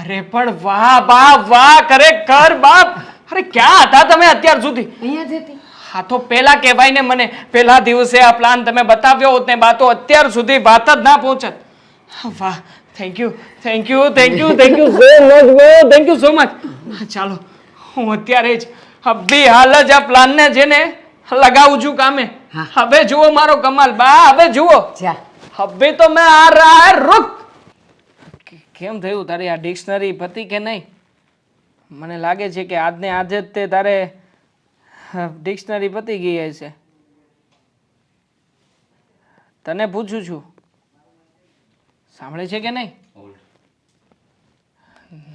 અરે પણ વાહ બા વાહ, ખરેખર બાપ. અરે ક્યાં હતા તમે અત્યાર સુધી? અહીંયા જ હતી. હા તો પેલા કહેવાય ને મને, પેલા દિવસે આ પ્લાન તમે બતાવ્યો હોત ને બા તો અત્યાર સુધી વાત જ ના પહોંચત. વાહ, thank you thank you thank you thank you so much બો, થેન્ક યુ સો મચ. ચાલો હું અત્યારે જ અભી હાલ જ આ પ્લાનને છે ને લગાવું છું કામે. હવે જુઓ મારો કમાલ બા, હવે જુઓ. જા. હવે તો મેં આ રહા રૂક. કેમ થયું તારી આ ડિક્શનરી પતી કે નહીં? મને લાગે છે કે આજને આજે જ તે તારે ડિક્શનરી પતી ગઈ હશે. તને પૂછું છું, સાંભળે છે કે નહીં?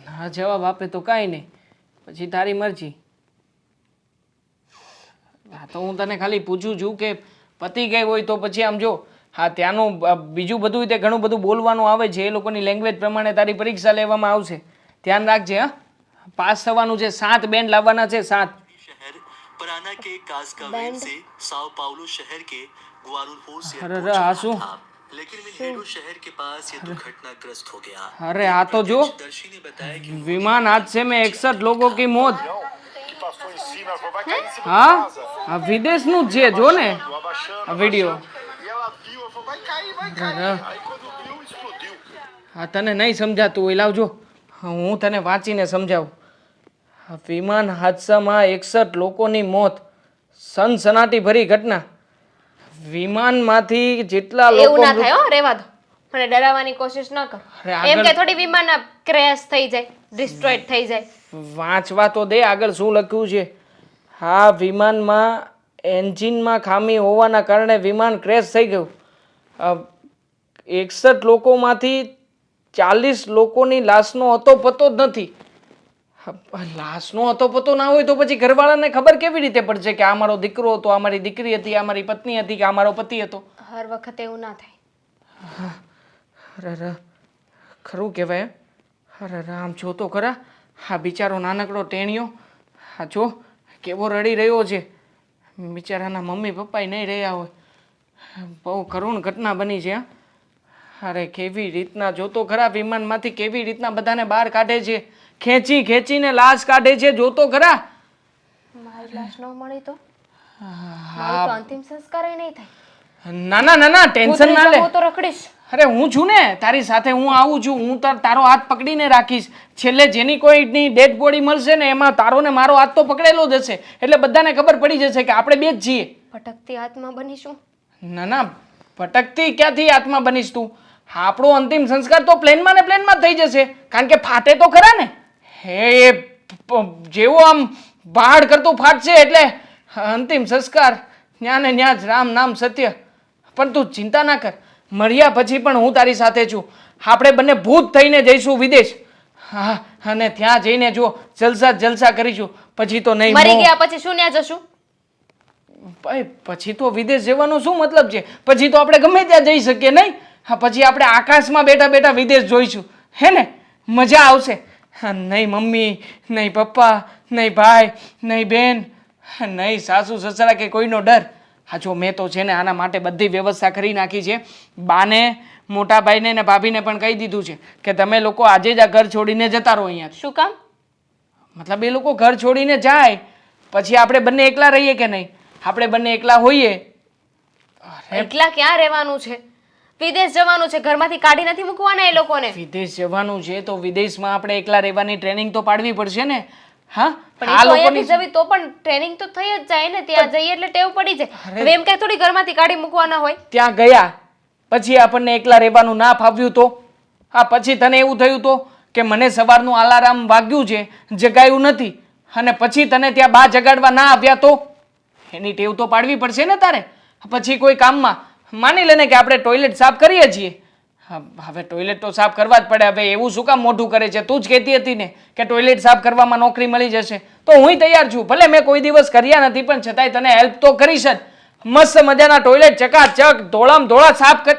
ના જવાબ આપે તો કાંઈ નહીં, પછી તારી મરજી. હા તો હું તને ખાલી પૂછું છું કે પતી ગઈ હોય તો પછી આમ જો હા ત્યાંનું બીજું બધું તે ઘણું બધું બોલવાનું આવે છે એ લોકોની લેંગ્વેજ પ્રમાણે તારી પરીક્ષા લેવામાં આવશે ધ્યાન રાખજે હા પાસ થવાનું છે 7 બેન્ડ લાવવાના છે 7 शहर पराना के कास्कावेन से साओ पाउलो शहर के ग्वारुल्हो से अरे रे, आंसू। लेकिन मिन्हेडो शहर के पास ये दुर्घटनाग्रस्त हो गया अरे आ तो जो दर्शी ने बताया कि विमान हादसे में 61 लोगों की मौत हाँ આ વિદેશનું જ છે જો ને આ વિડિયો હા તને નહીં સમજાતું હોય લાવજો હું તને વાંચીને સમજાવું આ વિમાન હાદસામાં 61 લોકોની મોત સનસનાટી ભરી ઘટના વિમાનમાંથી જેટલા એવું લોકો ના થાય હો રેવા દો મને ડરાવવાની કોશિશ ન કરો અરે આગળ- એમ કે થોડી વિમાન ક્રેશ થઈ જાય ડિસ્ટ્રોય થઈ જાય વાંચવા તો દે આગળ શું લખ્યું છે હા વિમાનમાં એન્જિનમાં ખામી હોવાના કારણે વિમાન ક્રેશ થઈ ગયું 61 લોકોમાંથી 40 લોકોની લાશનો હતો પતો જ નથી લાશનો હતો પતો ના હોય તો પછી ઘરવાળાને ખબર કેવી રીતે પડશે કે આ મારો દીકરો હતો આ મારી દીકરી હતી આ મારી પત્ની હતી કે આ મારો પતિ હતો હર વખતે એવું ના થાય અરે ખરું કહેવાય અરે આમ જો તો ખરા હા બિચારો નાનકડો ટેણિયો હા જો કેવો રડી રહ્યો છે બિચારાના મમ્મી પપ્પાય નહીં રહ્યા હોય બહુ કરુણ ઘટના બની છે અરે કેવી રીતના જોતો ખરા વિમાનમાંથી કેવી રીતના બધાને બહાર કાઢે છે ખેંચી ખેંચીને લાશ કાઢે છે જોતો ખરા મારી લાશ ન મળી તો મારું તો અંતિમ સંસ્કાર નહીં થાય ના ના ના ના ટેન્શન ના લે હું તો રખડીશ અરે હું છું ને તારી સાથે હું આવું છું હું તારો હાથ પકડીને રાખીશ છેલ્લે જેની કોઈની ડેડ બોડી મળશે ને એમાં તારો ને મારો હાથ તો પકડેલો જ હશે એટલે બધાને ખબર પડી જશે કે આપણે બે જ છીએ ભટકતી આત્મા બનીશું ના ના ભટકતી ક્યાંથી આત્મા બનીશ તું આપણો અંતિમ સંસ્કાર તો પ્લેનમાં ને પ્લેનમાં થઈ જશે કારણ કે ફાટે તો ખરા ને હે જેવો આમ બહાડ કરતું ફાટશે એટલે અંતિમ સંસ્કાર ન્યા ને ન્યા જ રામ નામ સત્ય પણ તું ચિંતા ના કર મર્યા પછી પણ હું તારી સાથે છું આપણે બંને ભૂત થઈને જઈશું વિદેશ હા અને ત્યાં જઈને જો જલસા જ જલસા કરીશું પછી તો નહીં મરી મોહ. ગયા પછી શું ન્યા જશું ભાઈ પછી તો વિદેશ જવાનો શું મતલબ છે પછી તો આપણે ગમે ત્યાં જઈ શકીએ નહીં હા પછી આપણે આકાશમાં બેઠા બેઠા વિદેશ જોઈશું હે ને મજા આવશે હા નહીં મમ્મી નહીં પપ્પા નહીં ભાઈ નહીં બેન નહીં સાસુ સસરા કે કોઈનો ડર હા જો મેં તો છે ને આના માટે બધી વ્યવસ્થા કરી નાખી છે બાને મોટા ભાઈને ને ભાભીને પણ કહી દીધું છે કે તમે લોકો આજે જ આ ઘર છોડીને જતા રહો અહીંયાથી શું કામ મતલબ એ લોકો ઘર છોડીને જાય પછી આપણે બંને એકલા રહીએ કે નહીં આપણે બંને એકલા હોઈએ એકલા ક્યાં રહેવાનું છે વિદેશ જવાનું છે ઘરમાંથી કાઢી નથી મૂકવાના એ લોકોને વિદેશ જવાનું છે તો વિદેશમાં આપણે એકલા રહેવાની ટ્રેનિંગ તો પાડવી પડશે ને હા પણ આ એ તો લોકોની અહીંયાથી જવી તો પણ ટ્રેનિંગ તો થઈ જ જાય ને ત્યાં જઈએ એટલે ટેવ પડી જાય હવે એમ કે થોડી ઘરમાંથી કાઢી મૂકવાના હોય ત્યાં ગયા પછી આપણને એકલા રહેવાનું ના ફાવ્યું તો હા પછી તને એવું થયું તો કે મને સવારનું અલાર્મ વાગ્યું છે જગાયું નથી અને પછી તને ત્યાં બા જગાડવા ના આવ્યા તો એની ટેવ તો પાડવી પડશે ને તારે પછી કોઈ કામમાં માની લેને કે આપણે ટોયલેટ સાફ કરીએ છીએ હા, હવે ટોયલેટ તો સાફ કરવા જ પડે હવે એવું શું કામ મોઢું કરે છે તું જ કહેતી હતી ને કે ટોયલેટ સાફ કરવામાં નોકરી મળી જશે તો હું તૈયાર છું ભલે મેં કોઈ દિવસ કર્યા નથી પણ છતાંય તને હેલ્પ તો કરીશ જ મસ્ત મજાના ટોયલેટ ચકાચક ધોળામ ધોળા સાફ કર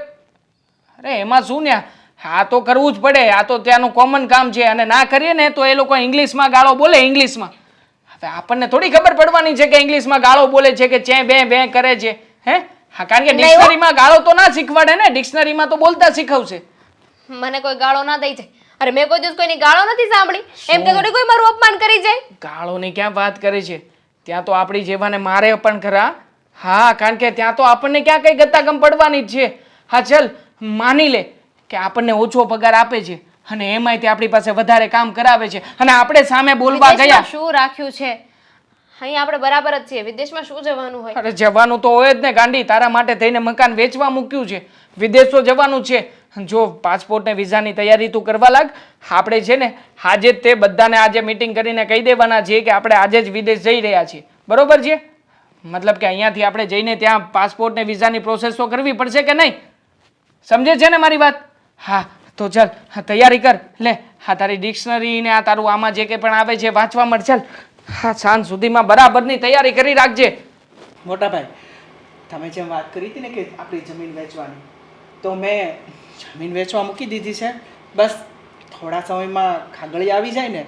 અરે એમાં શું ને આ તો કરવું જ પડે આ તો ત્યાંનું કોમન કામ છે અને ના કરીએ ને તો એ લોકો ઇંગ્લિશમાં ગાળો બોલે ઇંગ્લિશમાં હવે આપણને થોડી ખબર પડવાની છે કે ઇંગ્લિશમાં ગાળો બોલે છે કે ચે બે બે કરે છે હે હા કારણ કે ડિક્શનરીમાં ગાળો તો ના શીખવાડે ને ડિક્શનરીમાં તો બોલતા શીખવશે મને કોઈ ગાળો ના દઈ જાય અરે મેં કોઈ દિવસ કોઈની ગાળો નથી સાંભળી એમ કે થોડી કોઈ મારું અપમાન કરી જાય ગાળોની ક્યાં વાત કરે છે ત્યાં તો આપણી જેવાને મારે પણ ખરા હા કારણ કે ત્યાં તો આપણને ક્યાં કઈ ગતાગમ પડવાની જ છે હા ચલ માની લે કે આપણને ઓછો પગાર આપે છે અને એમાંય તે આપણી પાસે વધારે કામ કરાવે છે અને આપણે સામે બોલવા ગયા વિદેશમાં શું રાખ્યું છે અહીં આપણે બરાબર જ છીએ વિદેશમાં શું જવાનું હોય અરે જવાનું તો હોય જ ને ગાંડી તારા માટે થઈને મકાન વેચવા મૂક્યું છે વિદેશ તો જવાનું છે જો પાસપોર્ટ ને વિઝાની તૈયારી તું કરવા લાગ આપણે છે ને આજે જ તે બધાને આજે મીટિંગ કરીને કહી દેવાના છીએ કે આપણે આજે જ વિદેશ જઈ રહ્યા છીએ બરોબર છે મતલબ કે અહીંયાથી આપણે જઈને ત્યાં પાસપોર્ટ ને વિઝાની પ્રોસેસ તો કરવી પડશે કે નહીં સમજે છે ને મારી વાત હા તો ચાલ હા તૈયારી કર લે હા તારી ડિક્શનરી ને આ તારું આમાં જે કંઈ પણ આવે છે વાંચવા મળ ચાલ હા સાંજ સુધીમાં બરાબરની તૈયારી કરી રાખજે મોટા ભાઈ તમે જેમ વાત કરી હતી ને કે આપણી જમીન વેચવાની, તો મેં જમીન વેચવા મૂકી દીધી છે. બસ થોડા સમયમાં કાગળી આવી જાય ને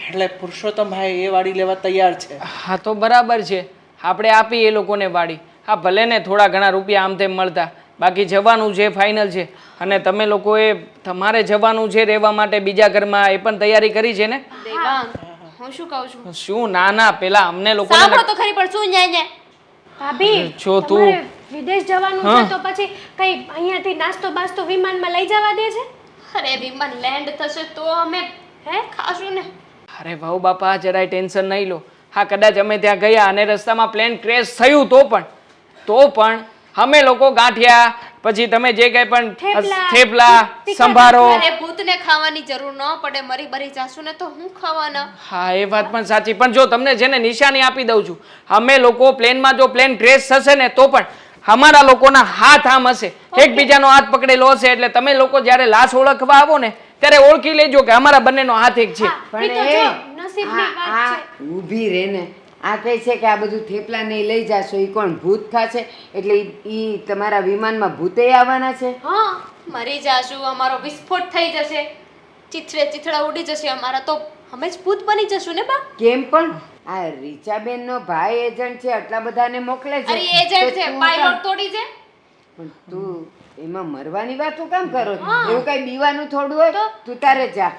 એટલે પુરુષોત્તમભાઈ એ વાડી લેવા તૈયાર છે. હા તો બરાબર છે, આપણે આપી એ લોકોને વાડી. હા ભલે ને થોડા ઘણા રૂપિયા આમ તેમ મળતા, બાકી જવાનું છે ફાઇનલ છે. અને તમે લોકોએ તમારે જવાનું છે રહેવા માટે બીજા ઘરમાં, એ પણ તૈયારી કરી છે ને? દેવાંગ હું શું કહું છું શું? ના ના, પેલા અમને લોકોને સાંભળો તો ખરી પણ શું ન્યાય ભાભી જો તું- તમારે વિદેશ જવાનું છે તો પછી કઈ અહીંયાથી નાસ્તો બાસ્તો વિમાનમાં લઈ જવા દે છે? અરે વિમાન લેન્ડ થશે તો અમે ખાશું ને. અરે ભાઉ બાપા, જરાય ટેન્શન નહીં લો. હા કદાચ અમે ત્યાં ગયા અને રસ્તામાં પ્લેન ક્રેશ થયું તો પણ અમે લોકો ગાંઠિયા, પછી તમે જે કંઈ પણ થેપલા, સંભારો. અરે ભૂતને ખાવાની જરૂર ન પડે, મરી બરી જાશું ને તો હું ખાવાના. હા એ વાત પણ સાચી, પણ જો તમને જેને નિશાની આપી દઉં છું, અમે લોકો પ્લેનમાં જો પ્લેન ક્રેશ થશે ને તો પણ અમારા લોકોના હાથ આમ હશે, એકબીજાનો હાથ પકડેલો હશે. એટલે તમે લોકો જ્યારે લાશ ઓળખવા આવો ને ત્યારે ઓળખી લેજો કે અમારા બંનેનો હાથ એક છે. ઈ તો જો નસીબની વાત છે. ઊભી રહે ને. આ કહે છે કે આ બધું થેપલા નહીં લઈ જાશો, એ કોણ ભૂત ખાશે? એટલે ઈ તમારા વિમાનમાં ભૂતે આવવાના છે? હા મરી જાશું, અમારો વિસ્ફોટ થઈ જશે, ચીથડા ઉડી જશે અમારા, તો અમે જ ભૂત બની જશું ને બા. કેમ પણ આ રીચાબેન નો ભાઈ એજન્ટ છે, આટલા બધાને મોકલે છે. અરે એજન્ટ છે, તો તું પાયલોટ થોડી છે. પણ તું એમાં મરવાની વાતો કામ કરો છો? એવું કઈ બીવાનું થોડું હોય તું તારે જા.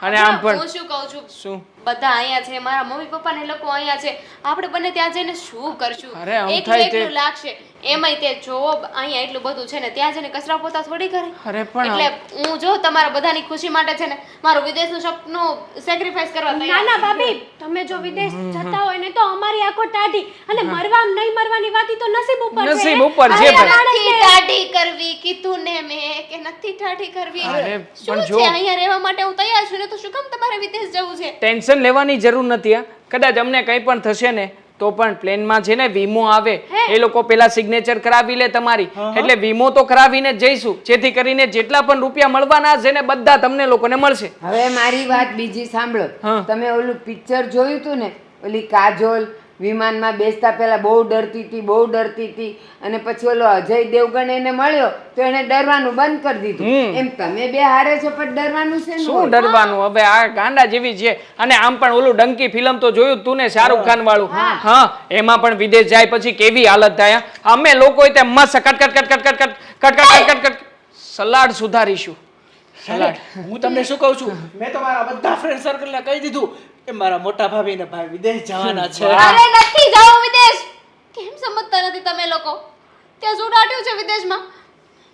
અને આમ પણ હું શું કહું છું, શું? બધા અહીંયા છે, મારા મમ્મી પપ્પા ને લોકો અહીંયા છે, આપણે બંને ત્યાં જઈને શું કરશું? અરે, આમ એકલું થાય તે- એકલું લાગશે. એમાંય તે જોબ અહીંયા એટલું બધું છે ને, ત્યાં જઈને કચરા પોતા થોડી કરે. અરે પણ એટલે હું જો તમારા બધાની ખુશી માટે છે ને મારું વિદેશનું સપનું સેક્રિફાઈસ કરવા ના તૈયાર ના ભાભી, તમે જો વિદેશ જતા હોય ને તો અમારી આંખો ટાઢી, અને મરવા નહીં મરવાની વાત ઈ તો નસીબ ઉપર છે. નસીબ ઉપર અરે છે ભાઈ. નથી ટાઢી કરવી કીધું ને મેં કે નથી ટાઢી કરવી. અરે, શું પણ છે જો- અહીંયા રહેવા માટે હું તૈયાર છું ને, તો શું કામ તમારે વિદેશ જવું છે? ટેન્શન લેવાની જરૂર નથી. હા કદાચ અમને કંઈ પણ થશે ને તો પણ પ્લેનમાં છે ને વીમો આવે, એ લોકો પેલા સિગ્નેચર કરાવી લે તમારી, એટલે વીમો તો કરાવીને જ જઈશું, જેથી કરીને જેટલા પણ રૂપિયા મળવાના છે ને બધા તમને લોકોને મળશે. હવે મારી વાત બીજી સાંભળો. હા. તમે ઓલું પિક્ચર જોયું તું ને, ઓલી કાજોલ વિમાનમાં બેસતા પહેલા બહુ ડરતી હતી અને પછી ઓલો અજય દેવગણ એને મળ્યો તો એને ડરવાનું બંધ કરી દીધું. એમ તમે બે હારે છો પણ ડરવાનું છે શું ડરવાનું? હવે આ ગાંડા જેવી છે. અને આમ પણ ઓલું ડંકી ફિલ્મ તો જોયું તું ને, શાહરુખ ખાન વાળું? હા એમાં પણ વિદેશ જાય પછી કેવી હાલત થાય. અમે લોકો તે મસ્ત કટ સલાડ સુધારીશું. સલાડ. હું તમને શું કહું છું, મેં તો મારા બધા ફ્રેન્ડ સર્કલને કહી દીધું કે મારા મોટા ભાભી ને ભાઈ વિદેશ જવાના છે. અરે નથી જાવ વિદેશ. કેમ સમજતા નથી તમે લોકો? ત્યાં શું દાટ્યું છે વિદેશમાં?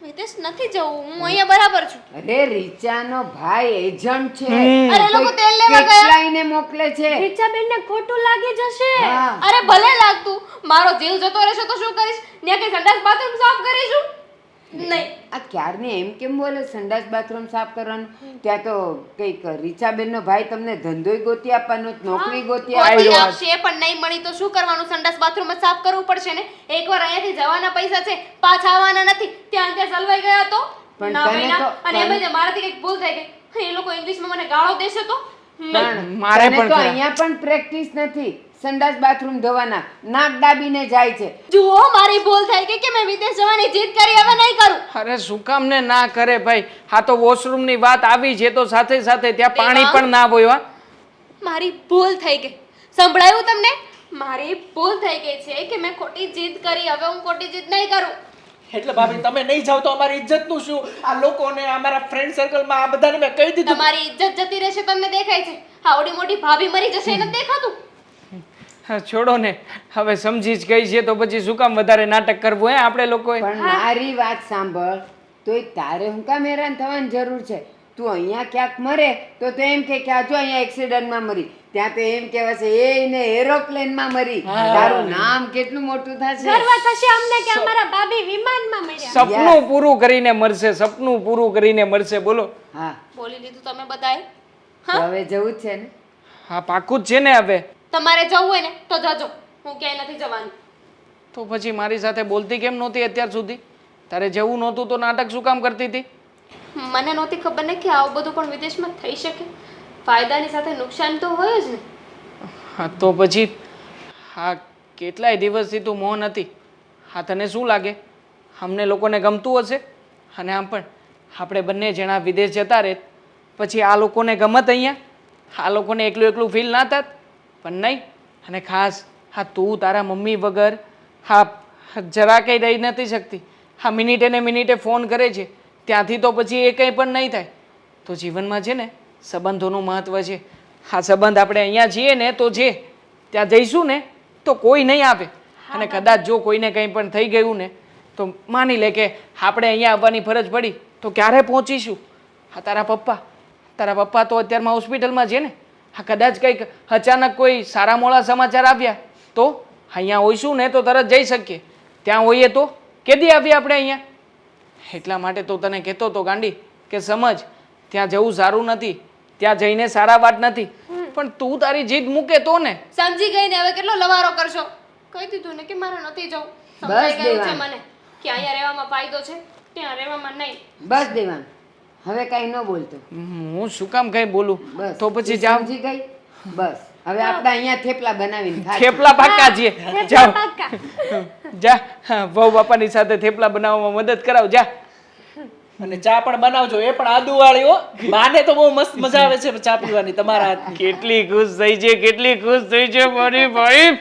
વિદેશ નથી જવું, હું અહીંયા બરાબર છું. અરે રીચાનો ભાઈ એજન્ટ છે. અરે લોકો તેલ લેવા ગયા. કેટલાયને મોકલે છે. રીચાબેનને ખોટું લાગી જશે. હા. અરે ભલે લાગતું, મારો જીવ જતો રહેશે તો શું કરીશ? ત્યાં કઈ સંડાસ બાથરૂમ સાફ કરીશું? નહીં. આ ક્યારની એમ કેમ બોલે સંડાસ બાથરૂમ સાફ કરવાનું? ત્યાં તો કઈક રીચાબેનનો ભાઈ તમને ધંધોય ગોતી આપવાનો, નોકરી ગોતી કોઈ આપવાનો. આપશે પણ નહીં મળી તો શું કરવાનું? સંડાસ બાથરૂમ જ સાફ કરવું પડશે ને. એકવાર અહીંયાથી જવાના પૈસા છે, પાછા આવવાના નથી. ત્યાં સલવાઈ ગયા તો પણ ના તને મહિના. તો- અને એમાં મારાથી કંઈક ભૂલ થઈ ગઈ, એ લોકો ઇંગ્લિશમાં મને ગાળો દેશે તો પણ મારે તને પણ તો ખરા. અહીંયા પણ પ્રેક્ટિસ નથી સંડાસ બાથરૂમ ધોવાના, નાક દાબીને જાય છે. જુઓ મારી ભૂલ થઈ ગઈ કે મેં વિદેશ જવાની જીદ કરી, હવે નહીં કરું. અરે શું કામ ને ના કરે ભાઈ? હા તો વોશરૂમ ની વાત આવી છે તો સાથે સાથે ત્યાં પાણી પણ ના હોય. હા મારી ભૂલ થઈ ગઈ. સંભળાયું તમને? મારી ભૂલ થઈ ગઈ છે કે મેં ખોટી જીદ કરી, હવે હું ખોટી જીદ નહીં કરું. એટલે ભાભી તમે નહીં જાવ તો અમારી ઇજ્જતનું શું? આ લોકોને, અમારા ફ્રેન્ડ સર્કલમાં આ બધાને મેં કહી દીધું. તમારી ઇજ્જત જતી રહેશે તમને દેખાય છે? આવડી મોટી ભાભી મરી જશે એને દેખાતું? હા, છોડો ને, હવે સમજી જ ગઈ છે તો પછી શું કામ વધારે નાટક કરવું હે આપણે લોકોએ? પણ મારી વાત સાંભળ, તોય તારે હું કામ હેરાન થવાની જરૂર છે? તું અહીંયા ક્યાંક મરે તો એમ કે આ જો અહીંયા એક્સિડન્ટમાં મરી, ત્યાં તો એમ કહેવાય છે એને એરોપ્લેનમાં મરી. તારું નામ કેટલું મોટું થશે. ગર્વ થશે અમને કે અમારા ભાભી વિમાનમાં મર્યા. સપનું પૂરું કરીને મરશે, સપનું પૂરું કરીને મરશે. બોલો. હા, બોલી લીધું તમે બધાએ. તો હવે જવું જ છે ને? હા પાકું જ છે ને. હવે તમારે જવું હોય ને તો જજો, હું ક્યાંય નથી જવાની. તો પછી મારી સાથે બોલતી કેમ નહોતી અત્યાર સુધી? તારે જવું નહોતું તો નાટક શું કામ કરતી હતી? મને નહોતી ખબર ને કે આવું બધું પણ વિદેશમાં થઈ શકે. ફાયદાની સાથે નુકસાન તો હોય જ ને. હા તો પછી હા કેટલાય દિવસથી તું મૌન હતી. હા તને શું લાગે અમને લોકોને ગમતું હશે? અને આમ પણ આપણે બંને જણા વિદેશ જતા રહે પછી આ લોકોને ગમત અહીંયા? આ લોકોને એકલું એકલું ફીલ ના થાત? પણ નહીં. અને ખાસ હા તું તારા મમ્મી વગર હા જરા કંઈ રહી નથી શકતી. હા મિનિટે ને મિનિટે ફોન કરે છે, ત્યાંથી તો પછી એ કંઈ પણ નહીં થાય. તો જીવનમાં છે ને સંબંધોનું મહત્ત્વ છે. હા સંબંધ આપણે અહીંયા છીએ ને તો જે ત્યાં જઈશું ને તો કોઈ નહીં આવે. અને કદાચ જો કોઈને કંઈ પણ થઈ ગયું ને તો માની લે કે આપણે અહીંયા આવવાની ફરજ પડી તો ક્યારે પહોંચીશું? હા તારા પપ્પા તો અત્યારમાં હોસ્પિટલમાં છે ને. હા કદાચ કંઈક અચાનક કોઈ સારા મોડા સમાચાર આવ્યા તો અહીંયા હોઈશું ને તો તરત જઈ શકીએ. ત્યાં હોઈએ તો કેદી આવીએ આપણે અહીંયા? એટલા માટે તો તને કહેતો હતો ગાંડી કે સમજ, ત્યાં જવું સારું નથી, ત્યાં જઈને સારા વાત નથી. પણ તું તારી જીદ મૂકે તો ને. સમજી ગઈ ને, હવે કેટલો લવારો કરશો? કહી દીધું ને કે મારે નથી જવું. સમજાઈ ગયું છે મને કે અહીંયા રહેવામાં ફાયદો છે, ત્યાં રહેવામાં નહીં. બસ દેવાંગ, હવે કાંઈ ન બોલતો. હું શું કામ કઈ બોલું? બસ તો પછી તું જાઓ. સમજી ગઈ? બસ હવે આપણે અહીંયા થેપલા બનાવીને ખાશું. થેપલા પાક્કા છીએ. જાઓ પાક્કા. જા હા, વહુ બાપાની સાથે થેપલા બનાવવામાં મદદ કરાવ જા. અને ચા પણ બનાવજો, એ પણ આદુવાળી હો. બાને તો બહુ મસ્ત મજા આવે છે ચા પીવાની તમારા હાથની. કેટલી ખુશ થઈ છે, કેટલી ખુશ થઈ છે મારી ભાઈ.